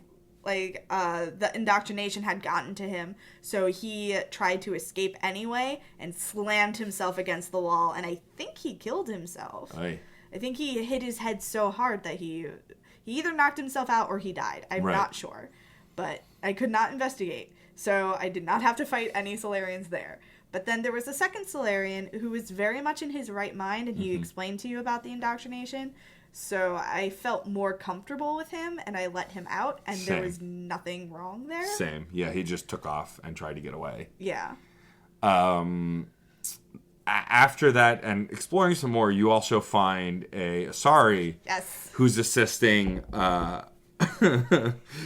like, the indoctrination had gotten to him. So he tried to escape anyway and slammed himself against the wall. And I think he killed himself. Aye. I think he hit his head so hard that he either knocked himself out or he died. I'm not sure. But I could not investigate. So I did not have to fight any Solarians there. But then there was a second Solarian who was very much in his right mind, and he explained to you about the indoctrination. So I felt more comfortable with him, and I let him out, and there was nothing wrong there. Same. Yeah, he just took off and tried to get away. Yeah. After that, and exploring some more, you also find a Asari who's assisting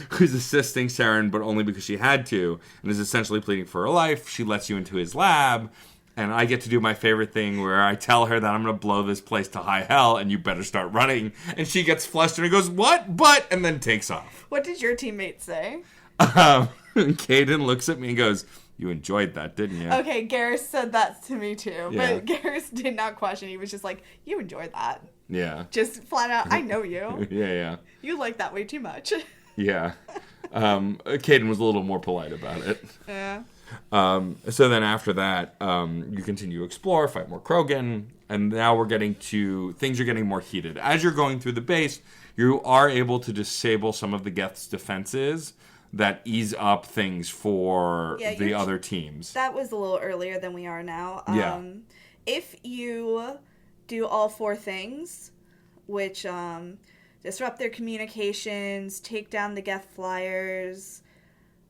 who's assisting Saren, but only because she had to, and is essentially pleading for her life. She lets you into his lab, and I get to do my favorite thing where I tell her that I'm going to blow this place to high hell, and you better start running. And she gets flustered and goes, what? But? And then takes off. What did your teammate say? Caden looks at me and goes, you enjoyed that, didn't you? Okay, Garrus said that to me too. Yeah. But Garrus did not question. He was just like, you enjoyed that. Yeah. Just flat out, I know you. Yeah. You like that way too much. Yeah. Caden was a little more polite about it. Yeah. So then after that, you continue to explore, fight more Krogan, and now things are getting more heated. As you're going through the base, you are able to disable some of the Geth's defenses that ease up things for the other teams. That was a little earlier than we are now. Yeah. If you do all 4 things, which disrupt their communications, take down the Geth flyers.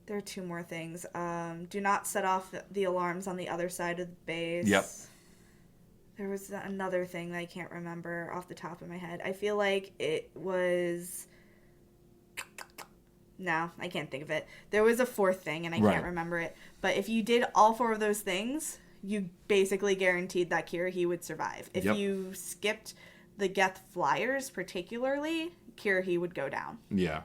There are 2 more things. Do not set off the alarms on the other side of the base. Yep. There was another thing that I can't remember off the top of my head. I feel like it was... No, I can't think of it. There was a 4th thing, and I can't remember it. But if you did all 4 of those things, you basically guaranteed that Kirahi would survive. If you skipped the Geth flyers particularly, Kirahi would go down. Yeah.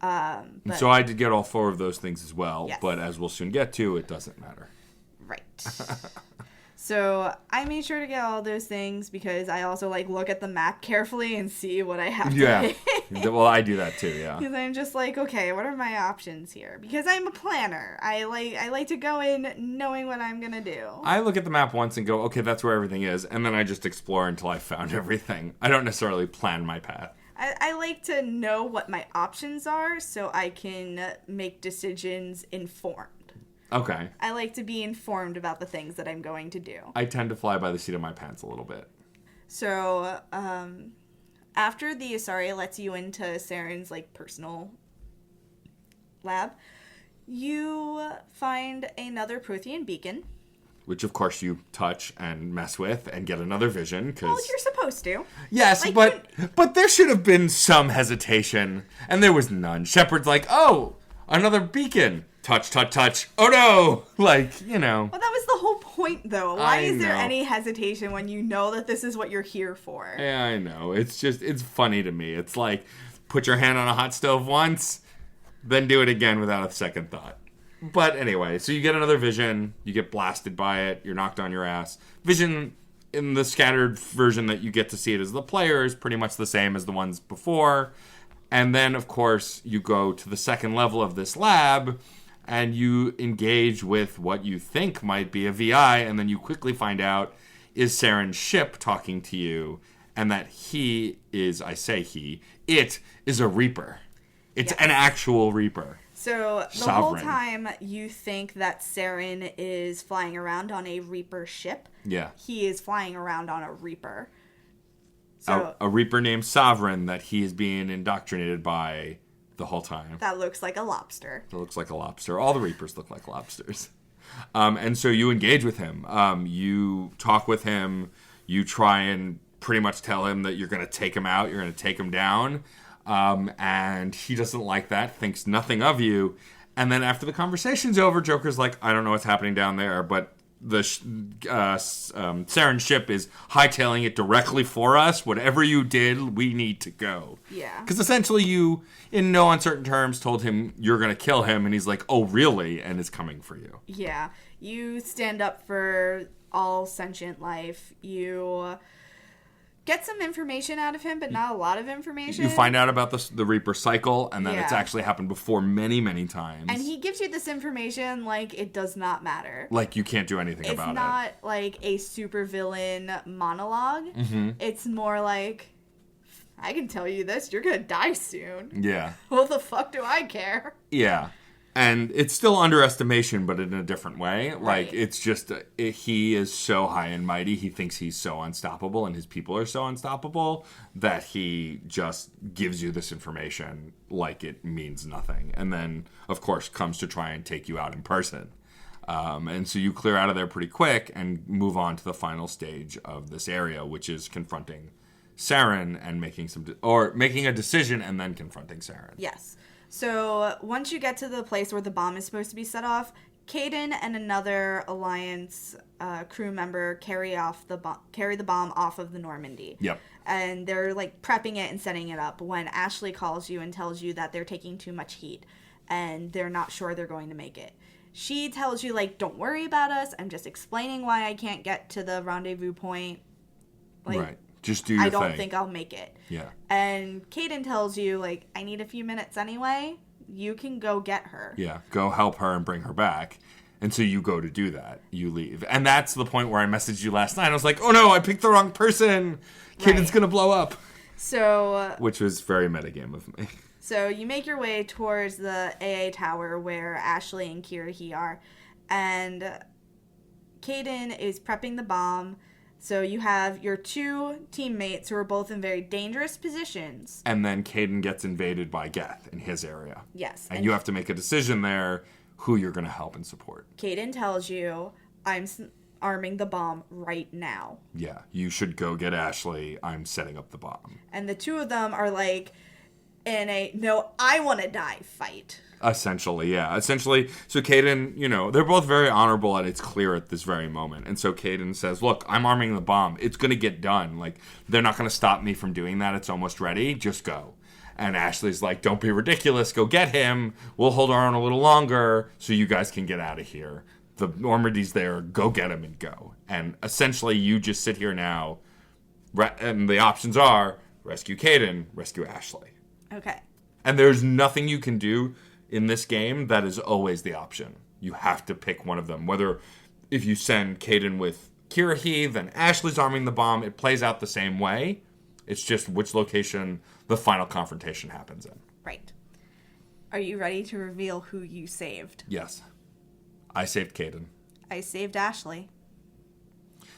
So I did get all 4 of those things as well, but as we'll soon get to, it doesn't matter. Right. So I made sure to get all those things because I also look at the map carefully and see what I have to hit. Well, I do that too, yeah. Because I'm just like, okay, what are my options here? Because I'm a planner. I like to go in knowing what I'm gonna do. I look at the map once and go, okay, that's where everything is, and then I just explore until I found everything. I don't necessarily plan my path. I like to know what my options are so I can make decisions informed. Okay. I like to be informed about the things that I'm going to do. I tend to fly by the seat of my pants a little bit. So, after the Asari lets you into Saren's, personal lab, you find another Prothean beacon. Which, of course, you touch and mess with and get another vision. Well, you're supposed to. Yes, but there should have been some hesitation, and there was none. Shepard's like, oh, another beacon. Touch, touch, touch. Oh, no. Well, that was the whole point, though. Why is there any hesitation when you know that this is what you're here for? Yeah, I know. It's funny to me. It's like, put your hand on a hot stove once, then do it again without a second thought. But anyway, so you get another vision. You get blasted by it. You're knocked on your ass. Vision, in the scattered version that you get to see it as the player, is pretty much the same as the ones before. And then, of course, you go to the second level of this lab, and you engage with what you think might be a VI, and then you quickly find out is Saren's ship talking to you, and that it is a Reaper. It's an actual Reaper. So the whole time you think that Saren is flying around on a Reaper ship. Yeah. He is flying around on a Reaper. So a Reaper named Sovereign that he is being indoctrinated by the whole time. That looks like a lobster. It looks like a lobster. All the Reapers look like lobsters. And so you engage with him. You talk with him. You try and pretty much tell him that you're going to take him out, you're going to take him down, and he doesn't like that, thinks nothing of you. And then after the conversation's over, Joker's like, I don't know what's happening down there, but the Saren ship is hightailing it directly for us. Whatever you did, we need to go. Yeah. Because essentially you, in no uncertain terms, told him you're going to kill him, and he's like, oh, really? And is coming for you. Yeah. You stand up for all sentient life. You get some information out of him, but not a lot of information. You find out about the Reaper cycle, and that it's Yeah. actually happened before many, many times. And he gives you this information like it does not matter. Like you can't do anything about it. It's not like a supervillain monologue. Mm-hmm. It's more like, I can tell you this, you're gonna die soon. Yeah. What the fuck do I care? Yeah. And it's still underestimation, but in a different way. Right. Like, it's just, he is so high and mighty. He thinks he's so unstoppable, and his people are so unstoppable, that he just gives you this information like it means nothing. And then, of course, comes to try and take you out in person. And so you clear out of there pretty quick and move on to the final stage of this area, which is confronting Saren and making a decision and then confronting Saren. Yes. So once you get to the place where the bomb is supposed to be set off, Caden and another Alliance crew member carry the bomb off of the Normandy. Yep. And they're like prepping it and setting it up when Ashley calls you and tells you that they're taking too much heat and they're not sure they're going to make it. She tells you, like, don't worry about us. I'm just explaining why I can't get to the rendezvous point. Like, right. Just do your thing. I don't think I'll make it. Yeah. And Caden tells you, like, I need a few minutes anyway. You can go get her. Yeah. Go help her and bring her back. And so you go to do that. You leave. And that's the point where I messaged you last night. I was like, oh no, I picked the wrong person. Caden's going to blow up. So... which was very metagame of me. So you make your way towards the AA tower where Ashley and Kirihee are. And Caden is prepping the bomb. So you have your two teammates who are both in very dangerous positions. And then Caden gets invaded by Geth in his area. Yes. And you have to make a decision there who you're going to help and support. Caden tells you, I'm arming the bomb right now. Yeah, you should go get Ashley. I'm setting up the bomb. And the two of them are like in a no, I want to die fight. Essentially, yeah. Essentially, so Caden, they're both very honorable, and it's clear at this very moment. And so Caden says, look, I'm arming the bomb. It's going to get done. Like, they're not going to stop me from doing that. It's almost ready. Just go. And Ashley's like, don't be ridiculous. Go get him. We'll hold our own a little longer so you guys can get out of here. The Normandy's there. Go get him and go. And essentially, you just sit here now, and the options are rescue Caden, rescue Ashley. Okay. And there's nothing you can do in this game that is always the option. You have to pick one of them. Whether if you send Caden with Kirihee, then Ashley's arming the bomb. It plays out the same way. It's just which location the final confrontation happens in. Right. Are you ready to reveal who you saved? Yes. I saved Caden. I saved Ashley.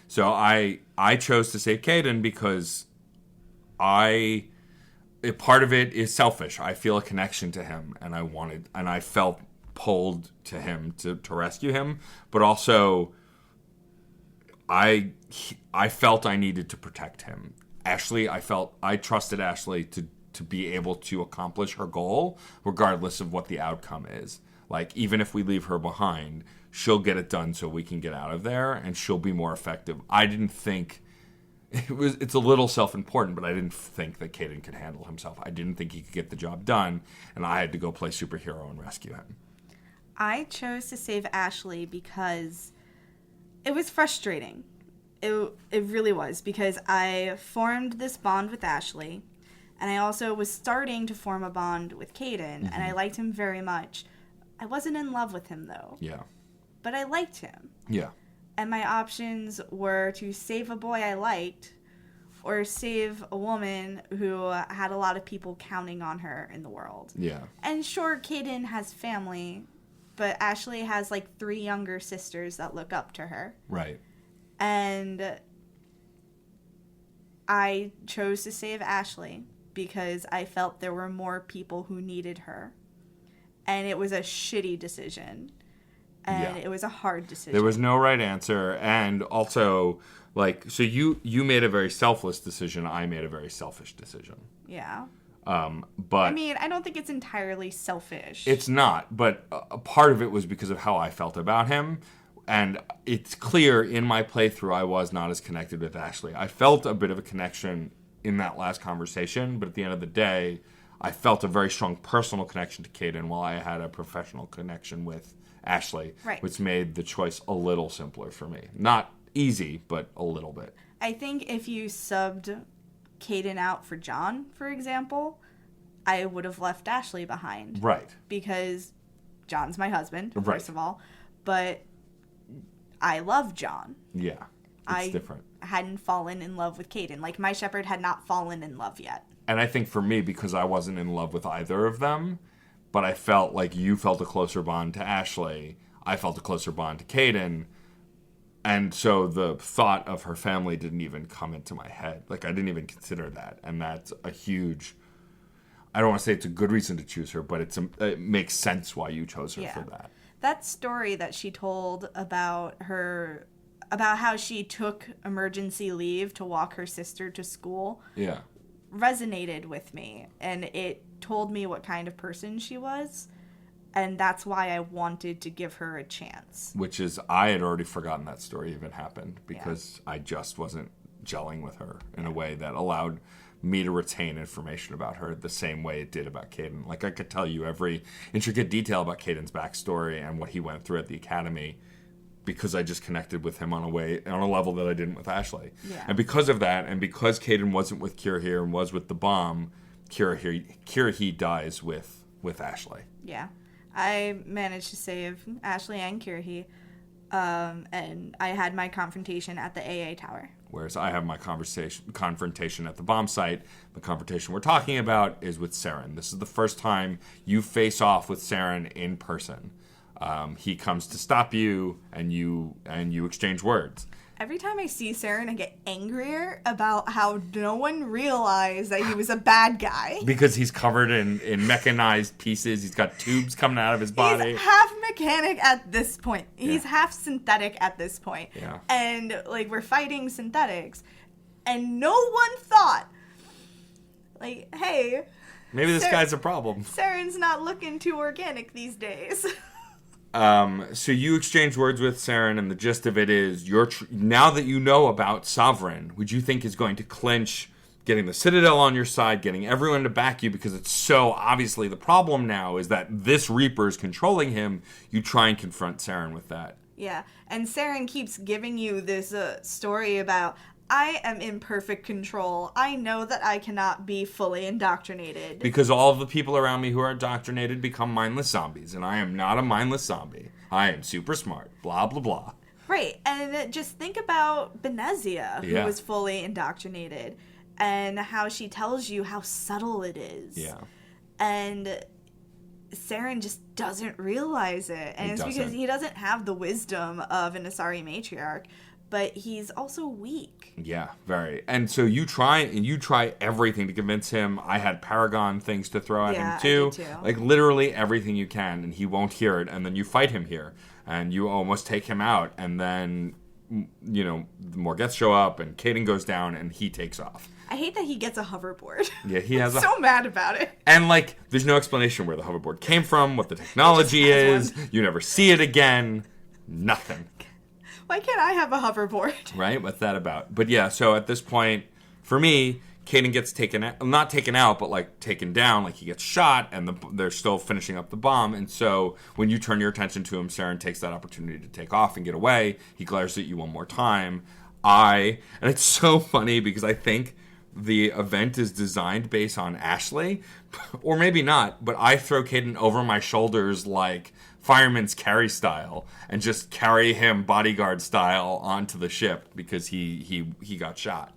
So I chose to save Caden because part of it is selfish. I feel a connection to him, and I felt pulled to him to rescue him. But also, I felt I needed to protect him. Ashley, I trusted Ashley to be able to accomplish her goal, regardless of what the outcome is. Like, even if we leave her behind, she'll get it done so we can get out of there, and she'll be more effective. I didn't think... It's a little self-important, but I didn't think that Caden could handle himself. I didn't think he could get the job done, and I had to go play superhero and rescue him. I chose to save Ashley because it was frustrating. It really was, because I formed this bond with Ashley, and I also was starting to form a bond with Caden, and I liked him very much. I wasn't in love with him, though. Yeah. But I liked him. Yeah. And my options were to save a boy I liked or save a woman who had a lot of people counting on her in the world. Yeah. And sure, Caden has family, but Ashley has like 3 younger sisters that look up to her. Right. And I chose to save Ashley because I felt there were more people who needed her. And it was a shitty decision. And it was a hard decision. There was no right answer. And also, Like, so you made a very selfless decision. I made a very selfish decision. Yeah. But I mean, I don't think it's entirely selfish. it's not. But a part of it was because of how I felt about him. And it's clear in my playthrough I was not as connected with Ashley. I felt a bit of a connection in that last conversation, but at the end of the day, I felt a very strong personal connection to Caden while I had a professional connection with Ashley, right. which made the choice a little simpler for me. Not easy, but a little bit. I think if you subbed Caden out for John, for example, I would have left Ashley behind. Right. Because John's my husband, right. first of all. But I love John. Yeah. It's different. I hadn't fallen in love with Caden. Like, my shepherd had not fallen in love yet. And I think for me, because I wasn't in love with either of them, but I felt like you felt a closer bond to Ashley, I felt a closer bond to Caden, and so the thought of her family didn't even come into my head. Like, I didn't even consider that, and that's a huge... I don't want to say it's a good reason to choose her, but it makes sense why you chose her for that. That story that she told about how she took emergency leave to walk her sister to school resonated with me, and it told me what kind of person she was, and that's why I wanted to give her a chance. Which is, I had already forgotten that story even happened because I just wasn't gelling with her in a way that allowed me to retain information about her the same way it did about Caden. Like, I could tell you every intricate detail about Caden's backstory and what he went through at the academy because I just connected with him on a level that I didn't with Ashley. Yeah. And because of that, and because Caden wasn't with Kirahir and was with the bomb, Kirahir dies with Ashley. Yeah. I managed to save Ashley and Kirahir, and I had my confrontation at the AA tower. Whereas I have my confrontation at the bomb site. The confrontation we're talking about is with Saren. This is the first time you face off with Saren in person. He comes to stop you, and you exchange words. Every time I see Saren, I get angrier about how no one realized that he was a bad guy. Because he's covered in mechanized pieces. He's got tubes coming out of his body. He's half mechanic at this point. He's half synthetic at this point. Yeah. And, like, we're fighting synthetics. And no one thought, like, hey... Maybe this guy's a problem. Saren's not looking too organic these days. So you exchange words with Saren, and the gist of it is, now that you know about Sovereign, which you think is going to clinch getting the Citadel on your side, getting everyone to back you, because it's so obviously the problem now is that this Reaper is controlling him, you try and confront Saren with that. Yeah, and Saren keeps giving you this story about, I am in perfect control. I know that I cannot be fully indoctrinated. Because all of the people around me who are indoctrinated become mindless zombies, and I am not a mindless zombie. I am super smart. Blah, blah, blah. Right, and just think about Benezia, who was fully indoctrinated, and how she tells you how subtle it is. Yeah. And Saren just doesn't realize it. And it's because he doesn't have the wisdom of an Asari matriarch. But he's also weak. Yeah, very. And so you try everything to convince him. I had Paragon things to throw at him too. I did too. Like literally everything you can, and he won't hear it. And then you fight him here, and you almost take him out. And then, the Morgeths show up, and Caden goes down, and he takes off. I hate that he gets a hoverboard. Yeah, he has. I'm so mad about it. And there's no explanation where the hoverboard came from, what the technology is. You never see it again. Nothing. Why can't I have a hoverboard? Right? What's that about? But yeah, so at this point, for me, Caden gets not taken out, but taken down. He gets shot, and they're still finishing up the bomb. And so when you turn your attention to him, Saren takes that opportunity to take off and get away. He glares at you one more time. And it's so funny because I think the event is designed based on Ashley, or maybe not, but I throw Caden over my shoulders like fireman's carry style and just carry him bodyguard style onto the ship because he got shot.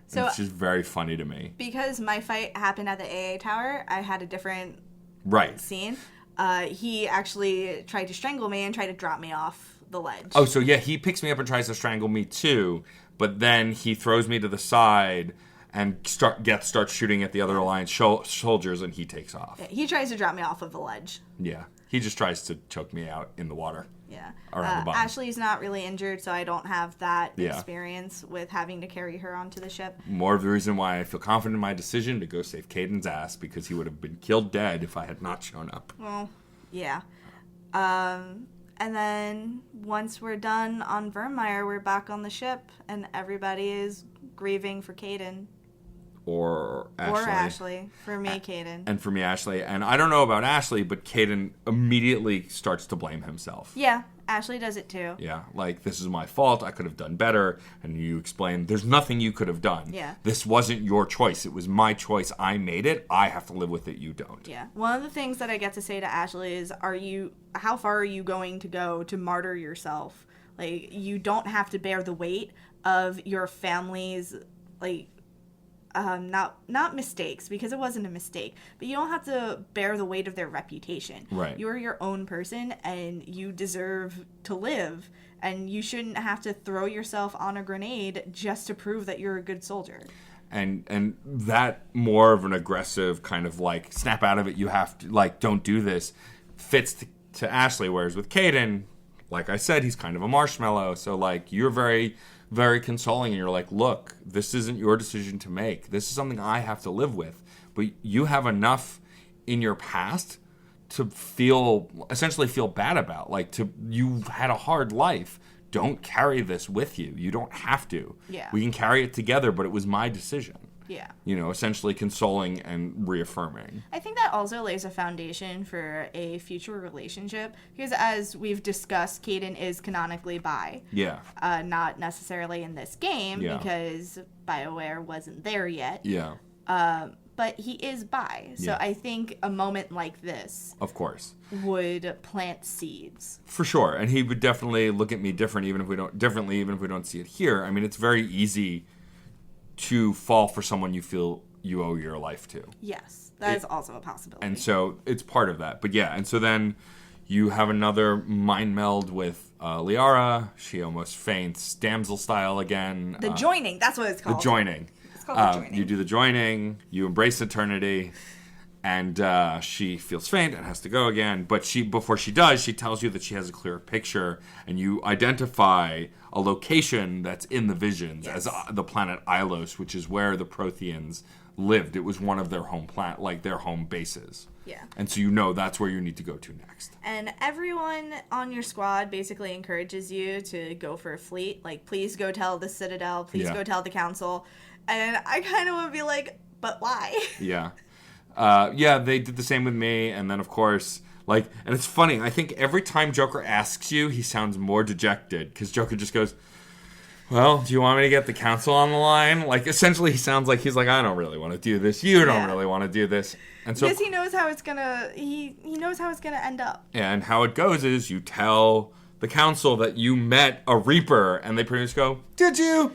So it's just very funny to me. Because my fight happened at the AA tower, I had a different scene. He actually tried to strangle me and tried to drop me off the ledge. Oh, so yeah, he picks me up and tries to strangle me too, but then he throws me to the side and starts shooting at the other Alliance soldiers, and he takes off. Yeah, he tries to drop me off of the ledge. Yeah, he just tries to choke me out in the water. Yeah. around the bottom. Ashley's not really injured, so I don't have that Yeah. experience with having to carry her onto the ship. More of the reason why I feel confident in my decision to go save Caden's ass, because he would have been killed dead if I had not shown up. Well, yeah. And then once we're done on Virmire, we're back on the ship, and everybody is grieving for Caden. Or Ashley. Or Ashley. For me, Caden. And for me, Ashley. And I don't know about Ashley, but Caden immediately starts to blame himself. Yeah, Ashley does it too. Yeah, like, this is my fault. I could have done better. And you explain, there's nothing you could have done. Yeah. This wasn't your choice. It was my choice. I made it. I have to live with it. You don't. Yeah. One of the things that I get to say to Ashley is, how far are you going to go to martyr yourself? Like, you don't have to bear the weight of your family's, like, not mistakes, because it wasn't a mistake, but you don't have to bear the weight of their reputation. Right. You're your own person, and you deserve to live, and you shouldn't have to throw yourself on a grenade just to prove that you're a good soldier. And that more of an aggressive kind of, like, snap out of it, you have to, like, don't do this, fits to Ashley, whereas with Caden, like I said, he's kind of a marshmallow, so, like, you're very, very consoling, and you're like, look, this isn't your decision to make. This is something I have to live with. But you have enough in your past to essentially feel bad about. Like, you've had a hard life. Don't carry this with you. You don't have to. Yeah. We can carry it together, but it was my decision. Yeah. Essentially consoling and reaffirming. I think that also lays a foundation for a future relationship, because as we've discussed, Caden is canonically bi. Yeah. Not necessarily in this game, Yeah. because BioWare wasn't there yet. Yeah. But he is bi. So Yeah. I think a moment like this Of course. would plant seeds. For sure. And he would definitely look at me differently, even if we don't see it here. I mean, it's very easy to fall for someone you feel you owe your life to. Yes, that is also a possibility. And so it's part of that. But yeah, and so then you have another mind meld with Liara. She almost faints, damsel style again. The joining, that's what it's called. The joining. It's called the joining. You do the joining, you embrace eternity, and she feels faint and has to go again. But before she does, she tells you that she has a clear picture, and you identify a location that's in the visions as the planet Ilos, which is where the Protheans lived. It was one of their their home bases. Yeah. And so that's where you need to go to next. And everyone on your squad basically encourages you to go for a fleet. Like, please go tell the Citadel. Please go tell the Council. And I kind of would be like, but why? Yeah. They did the same with me. And then, of course, and it's funny. I think every time Joker asks you, he sounds more dejected. Because Joker just goes, well, do you want me to get the Council on the line? Like, essentially, he sounds like he's like, I don't really want to do this. You don't really want to do this. And so, because he knows how it's gonna. He knows how it's gonna end up. And how it goes is you tell the Council that you met a Reaper, and they pretty much go, did you?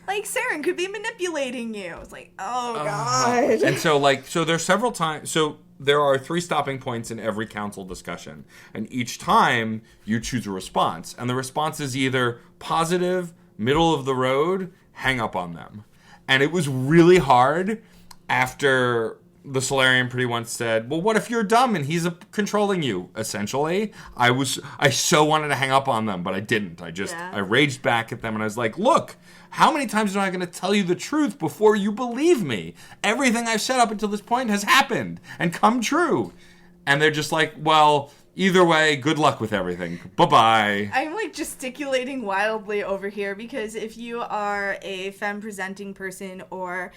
Like, Saren could be manipulating you. It's like, oh, God. And so there's several times. So there are 3 stopping points in every council discussion. And each time you choose a response. And the response is either positive, middle of the road, hang up on them. And it was really hard after the Solarian pretty once said, well, what if you're dumb and he's controlling you, essentially? I so wanted to hang up on them, but I didn't. I raged back at them, and I was like, look, how many times am I going to tell you the truth before you believe me? Everything I've said up until this point has happened and come true. And they're just like, well, either way, good luck with everything. Bye-bye. I'm, gesticulating wildly over here, because if you are a femme-presenting person or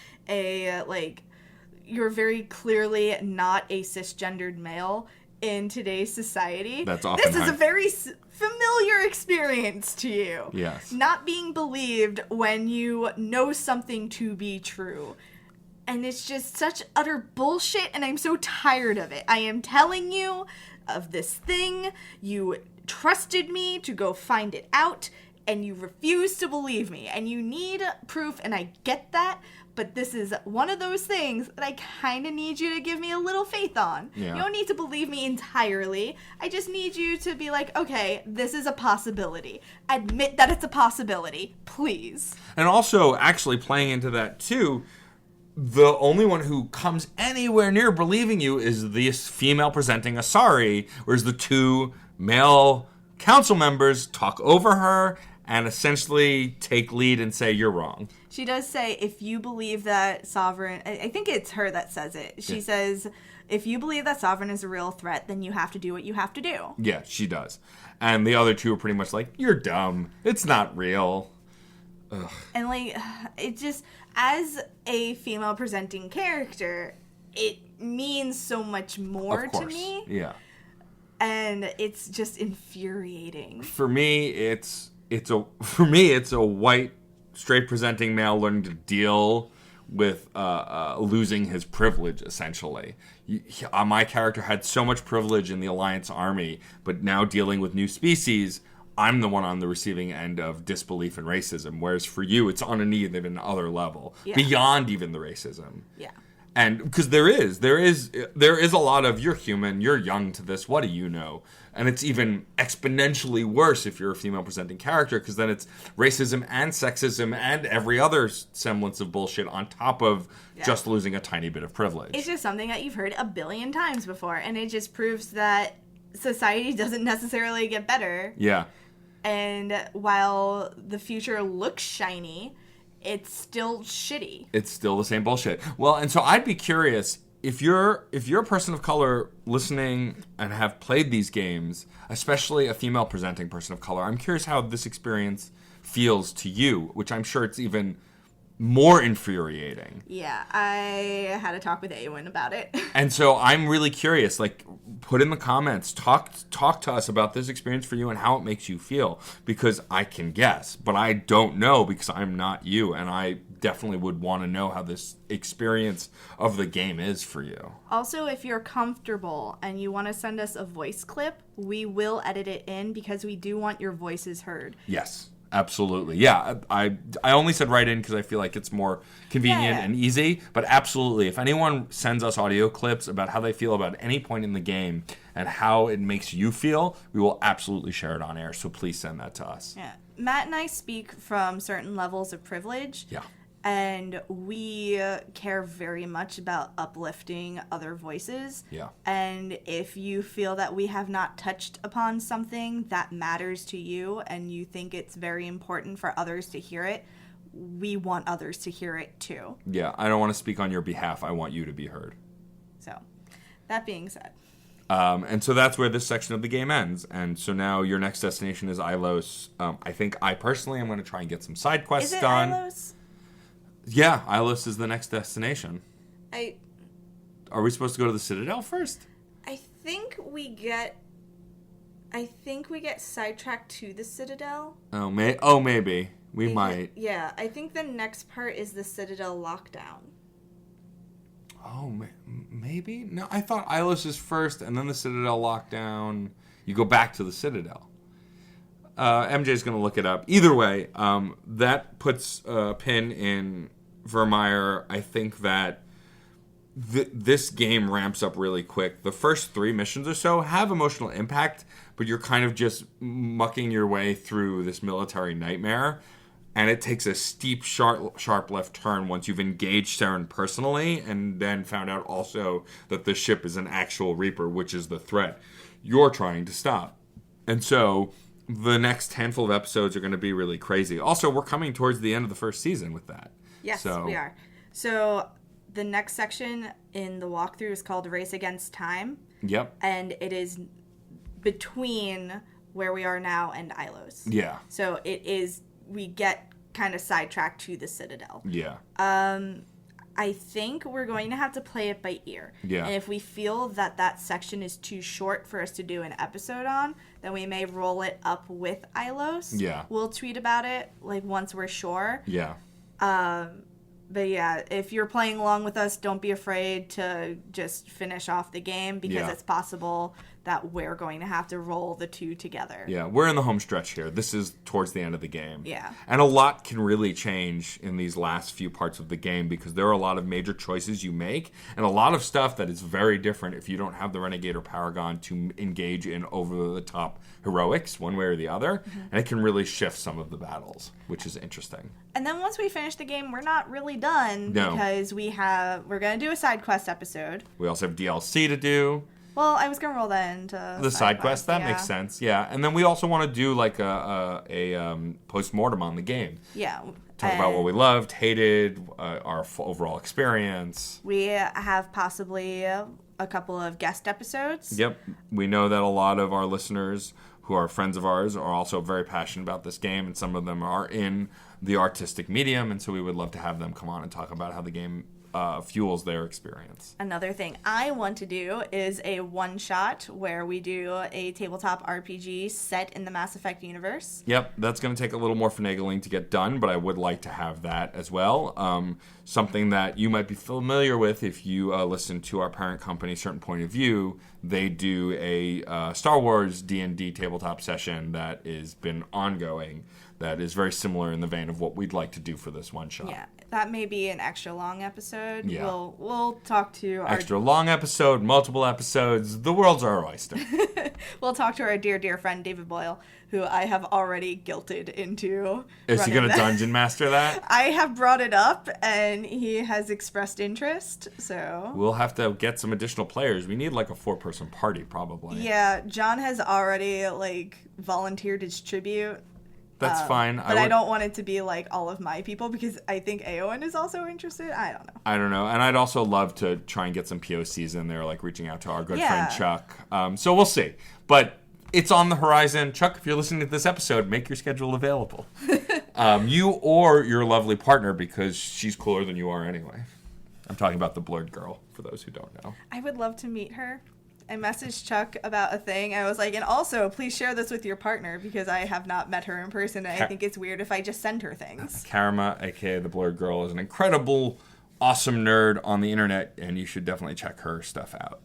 you're very clearly not a cisgendered male in today's society. This is a very familiar experience to you. Yes. Not being believed when you know something to be true. And it's just such utter bullshit, and I'm so tired of it. I am telling you of this thing. You trusted me to go find it out, and you refuse to believe me. And you need proof, and I get that. But this is one of those things that I kind of need you to give me a little faith on. Yeah. You don't need to believe me entirely. I just need you to be like, okay, this is a possibility. Admit that it's a possibility, please. And also, actually playing into that, too, the only one who comes anywhere near believing you is this female presenting Asari, whereas the 2 male council members talk over her and essentially take lead and say, you're wrong. She does say, if you believe that Sovereign... I think it's her that says it. She says, if you believe that Sovereign is a real threat, then you have to do what you have to do. Yeah, she does. And the other two are pretty much like, you're dumb. It's not real. Ugh. And, like, it just... As a female presenting character, it means so much more to me. Yeah. And it's just infuriating. For me, it's a white, straight presenting male learning to deal with losing his privilege, essentially. My character had so much privilege in the Alliance Army, but now dealing with new species, I'm the one on the receiving end of disbelief and racism. Whereas for you, it's on an even other level, beyond even the racism. Yeah. And because there is a lot of, you're human, you're young to this, what do you know? And it's even exponentially worse if you're a female presenting character, because then it's racism and sexism and every other semblance of bullshit on top of just losing a tiny bit of privilege. It's just something that you've heard a billion times before, and it just proves that society doesn't necessarily get better. Yeah. And while the future looks shiny, it's still shitty. It's still the same bullshit. Well, and so I'd be curious, if you're a person of color listening and have played these games, especially a female presenting person of color, I'm curious how this experience feels to you, which I'm sure it's even more infuriating. Yeah, I had a talk with Awen about it. And so I'm really curious, like, put in the comments, talk to us about this experience for you and how it makes you feel, because I can guess, but I don't know because I'm not you, and I definitely would want to know how this experience of the game is for you. Also, if you're comfortable and you want to send us a voice clip, we will edit it in because we do want your voices heard. Yes. Absolutely. Yeah, I only said write in because I feel like it's more convenient and easy. But absolutely, if anyone sends us audio clips about how they feel about any point in the game and how it makes you feel, we will absolutely share it on air. So please send that to us. Yeah. Matt and I speak from certain levels of privilege. Yeah. And we care very much about uplifting other voices. Yeah. And if you feel that we have not touched upon something that matters to you and you think it's very important for others to hear it, we want others to hear it too. Yeah, I don't want to speak on your behalf. I want you to be heard. So, that being said. And so that's where this section of the game ends. And so now your next destination is Ilos. I think I personally am going to try and get some side quests done. Is it Ilos? Yeah, Ilos is the next destination. Are we supposed to go to the Citadel first? I think we get sidetracked to the Citadel. Oh, maybe. We might. Yeah, I think the next part is the Citadel lockdown. Oh, maybe? No, I thought Ilos is first, and then the Citadel lockdown. You go back to the Citadel. MJ's going to look it up. Either way, that puts a pin in Virmire. I think that this game ramps up really quick. The first 3 missions or so have emotional impact, but you're kind of just mucking your way through this military nightmare. And it takes a steep, sharp left turn once you've engaged Saren personally and then found out also that the ship is an actual Reaper, which is the threat you're trying to stop. And so the next handful of episodes are going to be really crazy. Also, we're coming towards the end of the first season with that. Yes, we are. So the next section in the walkthrough is called Race Against Time. Yep. And it is between where we are now and Ilos. Yeah. So we get kind of sidetracked to the Citadel. Yeah. I think we're going to have to play it by ear. Yeah. And if we feel that section is too short for us to do an episode on, then we may roll it up with Ilos. Yeah. We'll tweet about it, like, once we're sure. Yeah. But yeah, if you're playing along with us, don't be afraid to just finish off the game because it's possible that we're going to have to roll the two together. Yeah, we're in the home stretch here. This is towards the end of the game. Yeah. And a lot can really change in these last few parts of the game because there are a lot of major choices you make and a lot of stuff that is very different if you don't have the Renegade or Paragon to engage in over-the-top heroics one way or the other. Mm-hmm. And it can really shift some of the battles, which is interesting. And then once we finish the game, we're not really done because we're going to do a side quest episode. We also have DLC to do. Well, I was gonna roll that into the side quest. That makes sense. Yeah, and then we also want to do like a post-mortem on the game. Yeah. Talk about what we loved, hated, our overall experience. We have possibly a couple of guest episodes. Yep. We know that a lot of our listeners who are friends of ours are also very passionate about this game, and some of them are in the artistic medium, and so we would love to have them come on and talk about how the game fuels their experience. Another thing I want to do is a one-shot where we do a tabletop RPG set in the Mass Effect universe. Yep, that's going to take a little more finagling to get done, but I would like to have that as well. Something that you might be familiar with if you listen to our parent company, Certain Point of View. They do a Star Wars D&D tabletop session that has been ongoing that is very similar in the vein of what we'd like to do for this one shot. Yeah, that may be an extra long episode. Yeah. We'll talk to our... Extra long episode, multiple episodes. The world's our oyster. We'll talk to our dear friend David Boyle, who I have already guilted into. Is he going to dungeon master that? I have brought it up, and he has expressed interest, so... We'll have to get some additional players. We need like a 4-person party, probably. Yeah, John has already, volunteered his tribute. That's fine. But I don't want it to be like all of my people because I think Aowen is also interested. I don't know. And I'd also love to try and get some POCs in there, like reaching out to our good friend Chuck. So we'll see. But it's on the horizon. Chuck, if you're listening to this episode, make your schedule available. You or your lovely partner, because she's cooler than you are anyway. I'm talking about the blurred girl, for those who don't know. I would love to meet her. I messaged Chuck about a thing. I was like, and also, please share this with your partner because I have not met her in person, and I think it's weird if I just send her things. Karama, a.k.a. the Blurred Girl, is an incredible, awesome nerd on the internet, and you should definitely check her stuff out.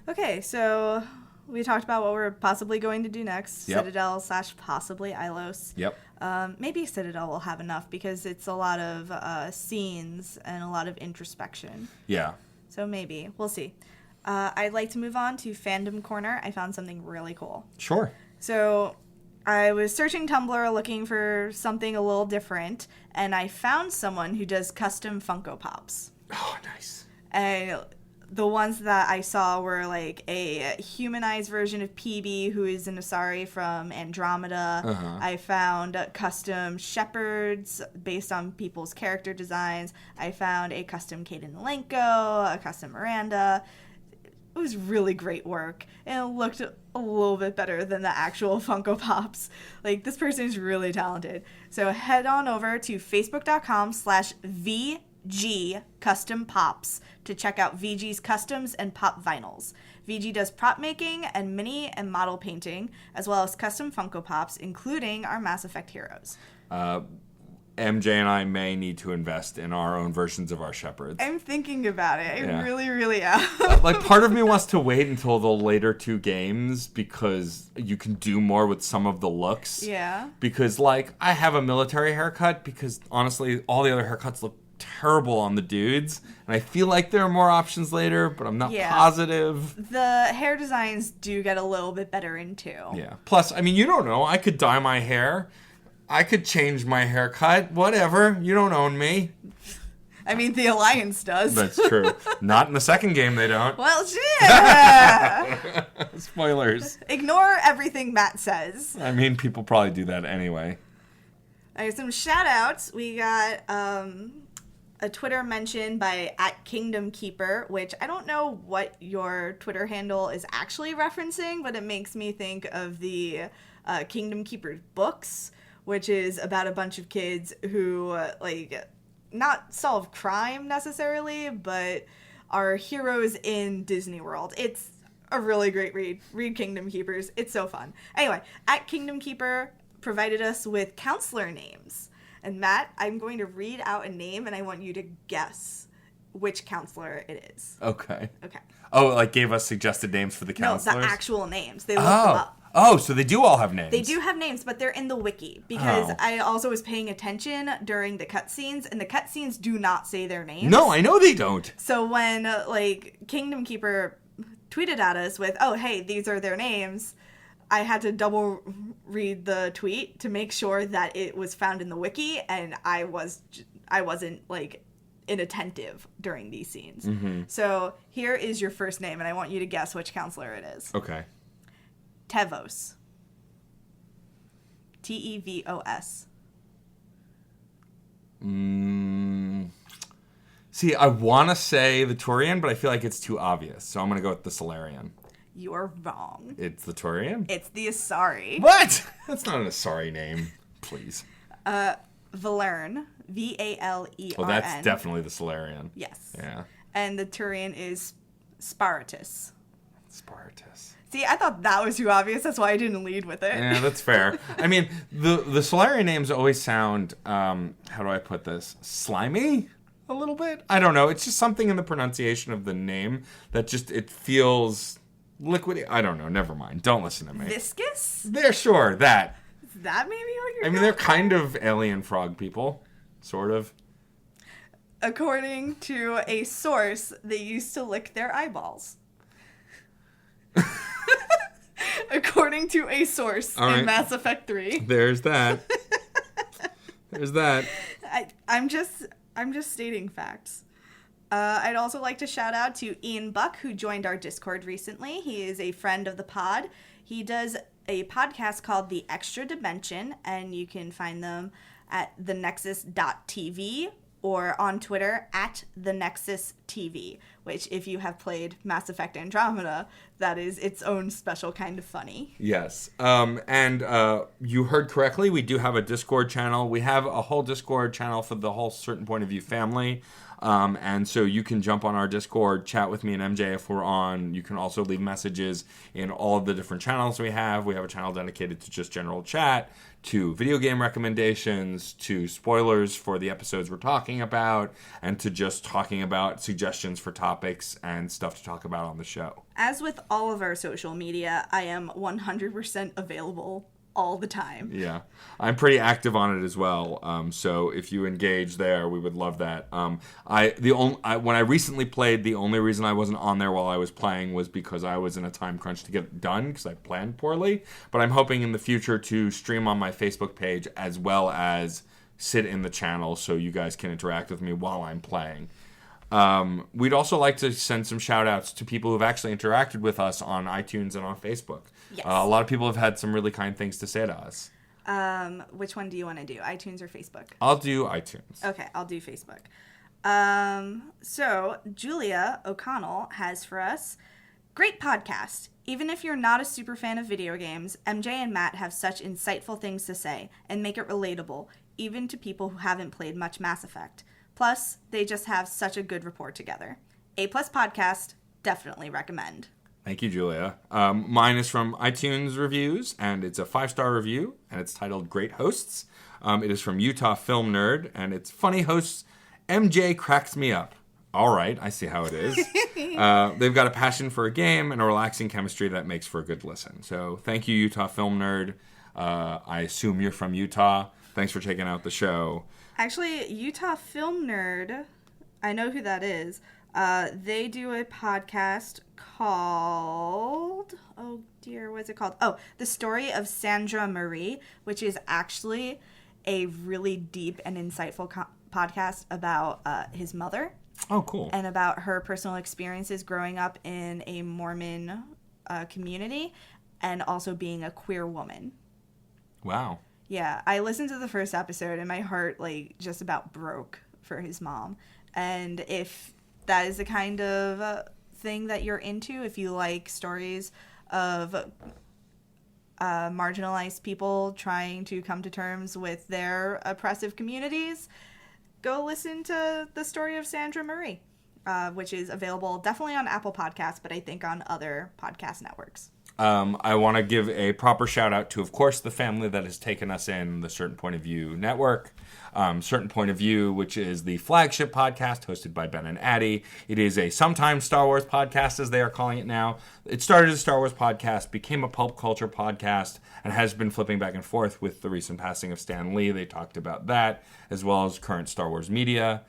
Okay, so we talked about what we're possibly going to do next. Yep. Citadel / possibly Ilos. Yep. Maybe Citadel will have enough because it's a lot of scenes and a lot of introspection. Yeah. So maybe. We'll see. I'd like to move on to Fandom Corner. I found something really cool. Sure. So I was searching Tumblr looking for something a little different, and I found someone who does custom Funko Pops. Oh, nice. And the ones that I saw were like a humanized version of PB, who is an Asari from Andromeda. Uh-huh. I found custom shepherds based on people's character designs. I found a custom Kaden Lenko, a custom Miranda. It was really great work, and it looked a little bit better than the actual Funko Pops. Like, this person is really talented. So head on over to facebook.com/VG Custom Pops to check out VG's customs and pop vinyls. VG does prop making and mini and model painting, as well as custom Funko Pops, including our Mass Effect heroes. MJ and I may need to invest in our own versions of our shepherds. I'm thinking about it. Yeah. I really am. Like, part of me wants to wait until the later 2 games because you can do more with some of the looks. Yeah. Because, like, I have a military haircut because, honestly, all the other haircuts look terrible on the dudes. And I feel like there are more options later, but I'm not positive. The hair designs do get a little bit better in 2. Yeah. Plus, I mean, you don't know. I could dye my hair. I could change my haircut. Whatever. You don't own me. I mean, the Alliance does. That's true. Not in the second game, they don't. Well, shit. Spoilers. Ignore everything Matt says. I mean, people probably do that anyway. All right, some shout-outs. We got a Twitter mention by @KingdomKeeper, which I don't know what your Twitter handle is actually referencing, but it makes me think of the Kingdom Keepers books, which is about a bunch of kids who, not solve crime necessarily, but are heroes in Disney World. It's a really great read. Read Kingdom Keepers. It's so fun. Anyway, @KingdomKeeper provided us with counselor names. And Matt, I'm going to read out a name, and I want you to guess which counselor it is. Okay. Okay. Oh, like gave us suggested names for the counselors? No, the actual names. They looked them up. Oh, so they do all have names. They do have names, but they're in the wiki because I also was paying attention during the cutscenes, and the cutscenes do not say their names. No, I know they don't. So when, Kingdom Keeper tweeted at us with, oh, hey, these are their names, I had to double read the tweet to make sure that it was found in the wiki, and I wasn't, inattentive during these scenes. Mm-hmm. So here is your first name, and I want you to guess which counselor it is. Okay. Tevos. Tevos. See, I want to say the Turian, but I feel like it's too obvious. So I'm going to go with the Solarian. You're wrong. It's the Turian? It's the Asari. What? That's not an Asari name. Please. Valern. Valern. Well, that's definitely the Solarian. Yes. Yeah. And the Turian is Sparatus. Sparatus. See, I thought that was too obvious. That's why I didn't lead with it. Yeah, that's fair. I mean, the Solarian names always sound, how do I put this? Slimy? A little bit? I don't know. It's just something in the pronunciation of the name that just, it feels liquidy. I don't know. Never mind. Don't listen to me. Viscous? They're sure, that. Is that maybe what you're I mean, they're kind of alien frog people. Sort of. According to a source, they used to lick their eyeballs. According to a source in Mass Effect 3. There's that. There's that. I'm just stating facts. I'd also like to shout out to Ian Buck, who joined our Discord recently. He is a friend of the pod. He does a podcast called The Extra Dimension, and you can find them at thenexus.tv or on Twitter at thenexustv, which, if you have played Mass Effect Andromeda, that is its own special kind of funny. Yes. And you heard correctly, we do have a Discord channel. We have a whole Discord channel for the whole Certain Point of View family. And so you can jump on our Discord, chat with me and MJ if we're on. You can also leave messages in all of the different channels we have. We have a channel dedicated to just general chat, to video game recommendations, to spoilers for the episodes we're talking about, and to just talking about suggestions for topics and stuff to talk about on the show. As with all of our social media, I am 100% available all the time. Yeah, I'm pretty active on it as well. So if you engage there, we would love that. When I recently played, the only reason I wasn't on there while I was playing was because I was in a time crunch to get it done because I planned poorly. But I'm hoping in the future to stream on my Facebook page as well as sit in the channel so you guys can interact with me while I'm playing. We'd also like to send some shout outs to people who've actually interacted with us on iTunes and on Facebook. Yes. A lot of people have had some really kind things to say to us. Which one do you want to do, iTunes or Facebook? I'll do iTunes. Okay, I'll do Facebook. So Julia O'Connell has for us, great podcast. Even if you're not a super fan of video games, MJ and Matt have such insightful things to say and make it relatable, even to people who haven't played much Mass Effect. Plus, they just have such a good rapport together. A+ podcast, definitely recommend. Thank you, Julia. Mine is from iTunes Reviews, and it's a 5-star review, and it's titled Great Hosts. It is from Utah Film Nerd, and it's funny hosts. MJ cracks me up. All right, I see how it is. They've got a passion for a game and a relaxing chemistry that makes for a good listen. So thank you, Utah Film Nerd. I assume you're from Utah. Thanks for checking out the show. Actually, Utah Film Nerd, I know who that is. They do a podcast called, oh dear, what's it called? Oh, The Story of Sandra Marie, which is actually a really deep and insightful podcast about his mother. Oh, cool. And about her personal experiences growing up in a Mormon community and also being a queer woman. Wow. Yeah, I listened to the first episode and my heart just about broke for his mom. And if that is the kind of thing that you're into, if you like stories of marginalized people trying to come to terms with their oppressive communities, go listen to The Story of Sandra Marie, which is available definitely on Apple Podcasts, but I think on other podcast networks. I want to give a proper shout out to, of course, the family that has taken us in the Certain Point of View network. Certain Point of View, which is the flagship podcast hosted by Ben and Addie. It is a sometimes Star Wars podcast, as they are calling it now. It started as a Star Wars podcast, became a pulp culture podcast, and has been flipping back and forth with the recent passing of Stan Lee. They talked about that, as well as current Star Wars media.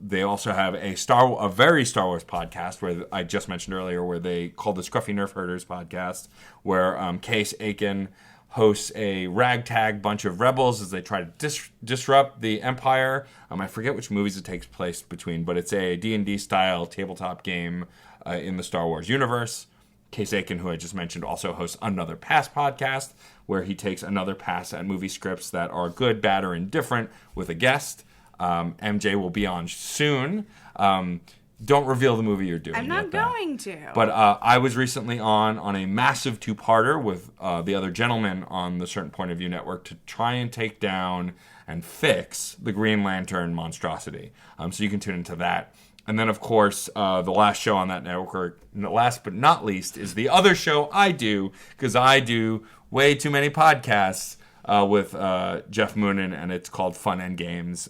They also have a very Star Wars podcast where I just mentioned earlier, where they call the Scruffy Nerf Herders podcast, where Case Aiken hosts a ragtag bunch of rebels as they try to disrupt the Empire. I forget which movies it takes place between, but it's a D&D style tabletop game in the Star Wars universe. Case Aiken, who I just mentioned, also hosts Another Pass podcast, where he takes another pass at movie scripts that are good, bad, or indifferent with a guest. MJ will be on soon. Don't reveal the movie you're doing. I'm not going to. But I was recently on a massive two-parter with the other gentleman on the Certain Point of View network to try and take down and fix the Green Lantern monstrosity. So you can tune into that. And then, of course, the last show on that network, last but not least, is the other show I do, because I do way too many podcasts with Jeff Moonen, and it's called Fun and Games.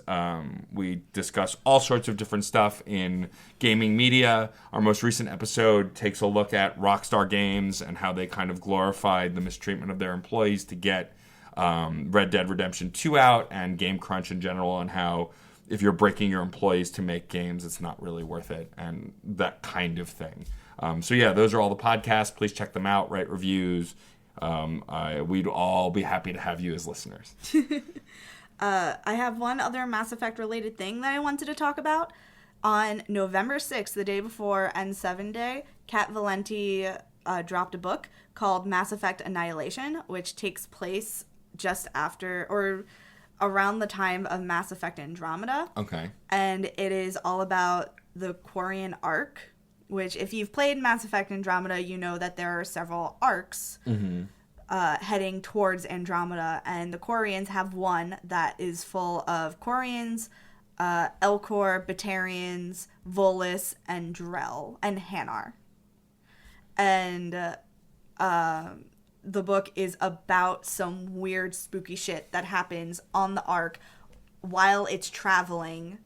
We discuss all sorts of different stuff in gaming media. Our most recent episode takes a look at Rockstar Games and how they kind of glorified the mistreatment of their employees to get Red Dead Redemption 2 out, and Game Crunch in general, and how if you're breaking your employees to make games, it's not really worth it, and that kind of thing. So yeah, those are all the podcasts. Please check them out, write reviews. We'd all be happy to have you as listeners. I have one other Mass Effect related thing that I wanted to talk about. On November 6th, the day before N7 Day, Kat Valenti dropped a book called Mass Effect Annihilation, which takes place just after or around the time of Mass Effect Andromeda. Okay. And it is all about the Quarian arc, which if you've played Mass Effect Andromeda, you know that there are several arcs heading towards Andromeda, and the Quarians have one that is full of Quarians, Elcor, Batarians, Volus, and Drell, and Hanar. And the book is about some weird spooky shit that happens on the arc while it's traveling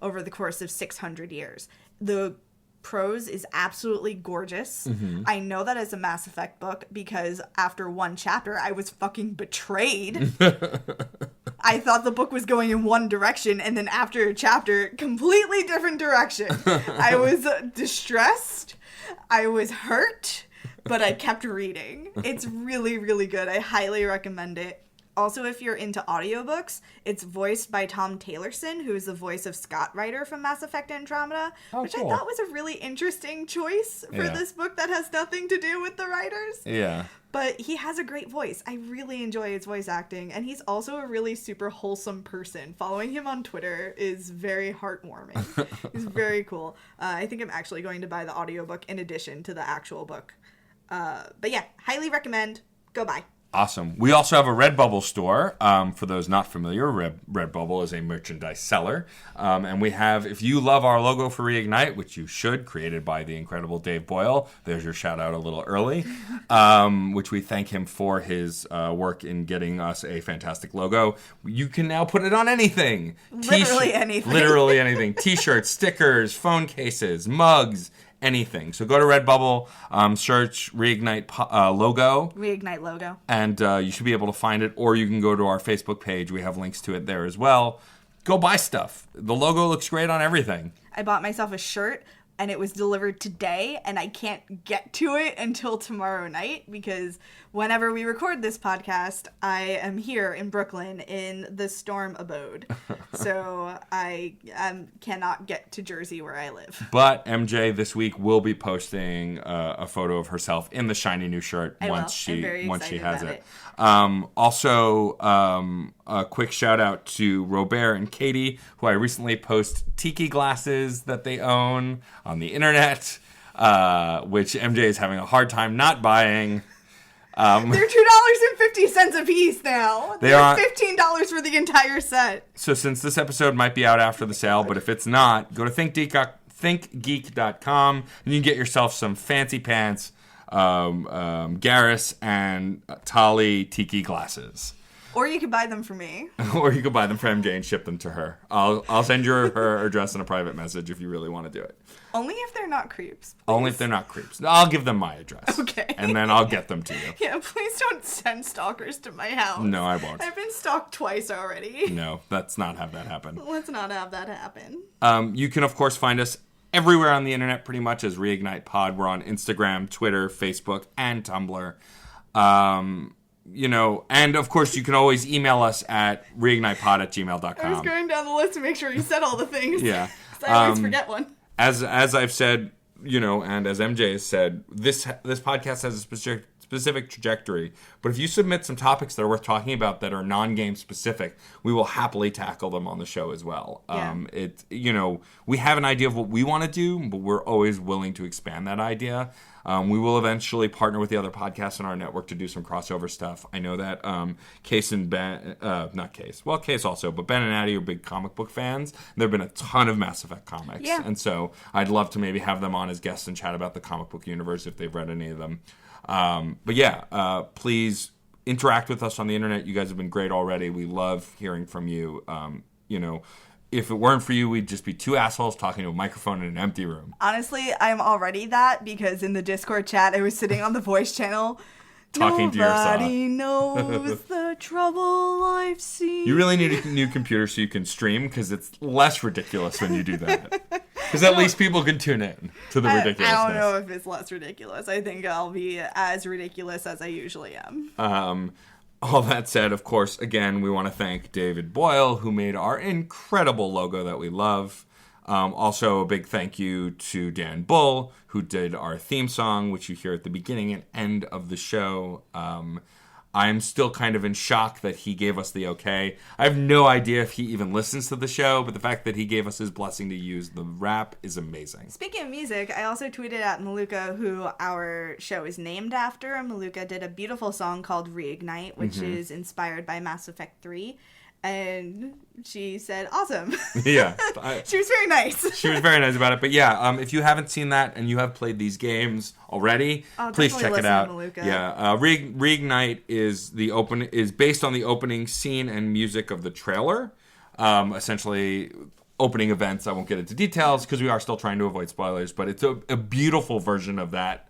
over the course of 600 years. The prose is absolutely gorgeous. I know that as a Mass Effect book because after one chapter I was fucking betrayed. I thought the book was going in one direction, and then after a chapter, completely different direction. I was distressed. I was hurt. But I kept reading. It's really, really good. I highly recommend it. Also, if you're into audiobooks, it's voiced by Tom Taylorson, who is the voice of Scott Ryder from Mass Effect Andromeda, which cool. I thought was a really interesting choice for this book that has nothing to do with the writers. Yeah. But he has a great voice. I really enjoy his voice acting, and he's also a really super wholesome person. Following him on Twitter is very heartwarming. He's very cool. I think I'm actually going to buy the audiobook in addition to the actual book. But yeah, highly recommend. Go buy. Awesome. We also have a Redbubble store. For those not familiar, Redbubble is a merchandise seller. And we have, if you love our logo for Reignite, which you should, created by the incredible Dave Boyle, there's your shout out a little early, which we thank him for his work in getting us a fantastic logo. You can now put it on anything. Literally anything. Literally anything. T-shirts, stickers, phone cases, mugs, anything. So go to Redbubble, search Reignite logo. Reignite logo. And you should be able to find it, or you can go to our Facebook page. We have links to it there as well. Go buy stuff. The logo looks great on everything. I bought myself a shirt, and it was delivered today, and I can't get to it until tomorrow night, because whenever we record this podcast, I am here in Brooklyn in the storm abode. So I cannot get to Jersey where I live. But MJ this week will be posting a photo of herself in the shiny new shirt once she has it. Also, a quick shout out to Robert and Katie, who I recently post tiki glasses that they own on the internet, which MJ is having a hard time not buying. They're $2.50 a piece now. They're $15 for the entire set. So since this episode might be out after the sale, but if it's not, go to thinkgeek.com and you can get yourself some fancy pants, Garrus and Tali tiki glasses. Or you could buy them for me. Or you could buy them for MJ and ship them to her. I'll send you her address in a private message if you really want to do it. Only if they're not creeps. Please. Only if they're not creeps. I'll give them my address. Okay. And then I'll get them to you. Yeah, please don't send stalkers to my house. No, I won't. I've been stalked twice already. No, let's not have that happen. Let's not have that happen. You can, of course, find us everywhere on the internet pretty much as Reignite Pod. We're on Instagram, Twitter, Facebook, and Tumblr. and of course you can always email us at reignitepod@gmail.com. I was going down the list to make sure you said all the things. Yeah. 'Cause I always forget one. As I've said, and as MJ has said, this podcast has a specific trajectory. But if you submit some topics that are worth talking about that are non-game specific, we will happily tackle them on the show as well. Yeah. We have an idea of what we want to do, but we're always willing to expand that idea. We will eventually partner with the other podcasts in our network to do some crossover stuff. I know that Case and Ben, not Case, well, Case also, but Ben and Addie are big comic book fans. There have been a ton of Mass Effect comics. Yeah. And so I'd love to maybe have them on as guests and chat about the comic book universe if they've read any of them. Please interact with us on the internet. You guys have been great already. We love hearing from you. If it weren't for you, we'd just be two assholes talking to a microphone in an empty room. Honestly, I'm already that because in the Discord chat, I was sitting on the voice channel talking to yourself. Nobody knows the trouble I've seen. You really need a new computer so you can stream because it's less ridiculous when you do that. Because at least people can tune in to the ridiculousness. I don't know if it's less ridiculous. I think I'll be as ridiculous as I usually am. All that said, of course, again, we want to thank David Boyle, who made our incredible logo that we love. Also, a big thank you to Dan Bull, who did our theme song, which you hear at the beginning and end of the show. I'm still kind of in shock that he gave us the okay. I have no idea if he even listens to the show, but the fact that he gave us his blessing to use the rap is amazing. Speaking of music, I also tweeted at Maluka, who our show is named after. Maluka did a beautiful song called Reignite, which is inspired by Mass Effect 3. And she said, awesome. Yeah. She was very nice. She was very nice about it. But yeah, if you haven't seen that and you have played these games already, please check it out. Yeah, Reignite is based on the opening scene and music of the trailer. Essentially, opening events. I won't get into details because we are still trying to avoid spoilers. But it's a beautiful version of that.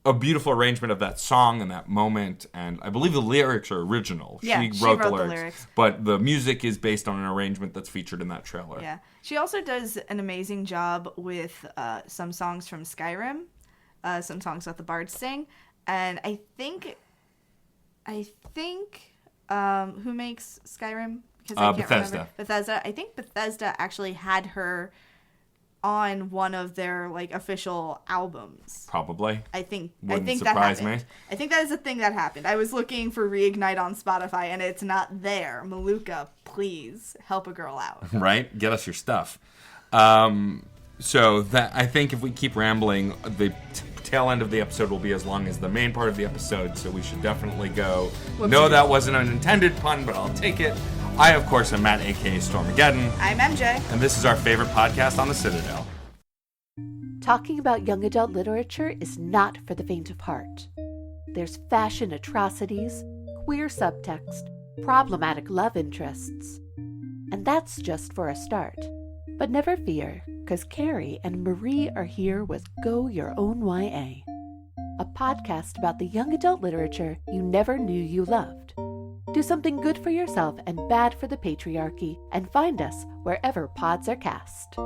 A beautiful arrangement of that song and that moment, and I believe the lyrics are original. Yeah, she wrote the lyrics, but the music is based on an arrangement that's featured in that trailer. Yeah, she also does an amazing job with some songs from Skyrim, some songs that the bards sing, and I think who makes Skyrim? Because I can't Bethesda. remember. Bethesda. I think Bethesda actually had her on one of their official albums. Probably. I think Wouldn't that surprise happened. me. I think that is a thing that happened. I was looking for Reignite on Spotify and it's not there. Maluka, please help a girl out. Right? Get us your stuff. So that I think if we keep rambling, the tail end of the episode will be as long as the main part of the episode, so we should definitely go. Whoopsies. No, that wasn't an intended pun, but I'll take it. I, of course, am Matt, a.k.a. Stormageddon. I'm MJ. And this is our favorite podcast on the Citadel. Talking about young adult literature is not for the faint of heart. There's fashion atrocities, queer subtext, problematic love interests. And that's just for a start. But never fear, because Carrie and Marie are here with Go Your Own YA, a podcast about the young adult literature you never knew you loved. Do something good for yourself and bad for the patriarchy, and find us wherever pods are cast.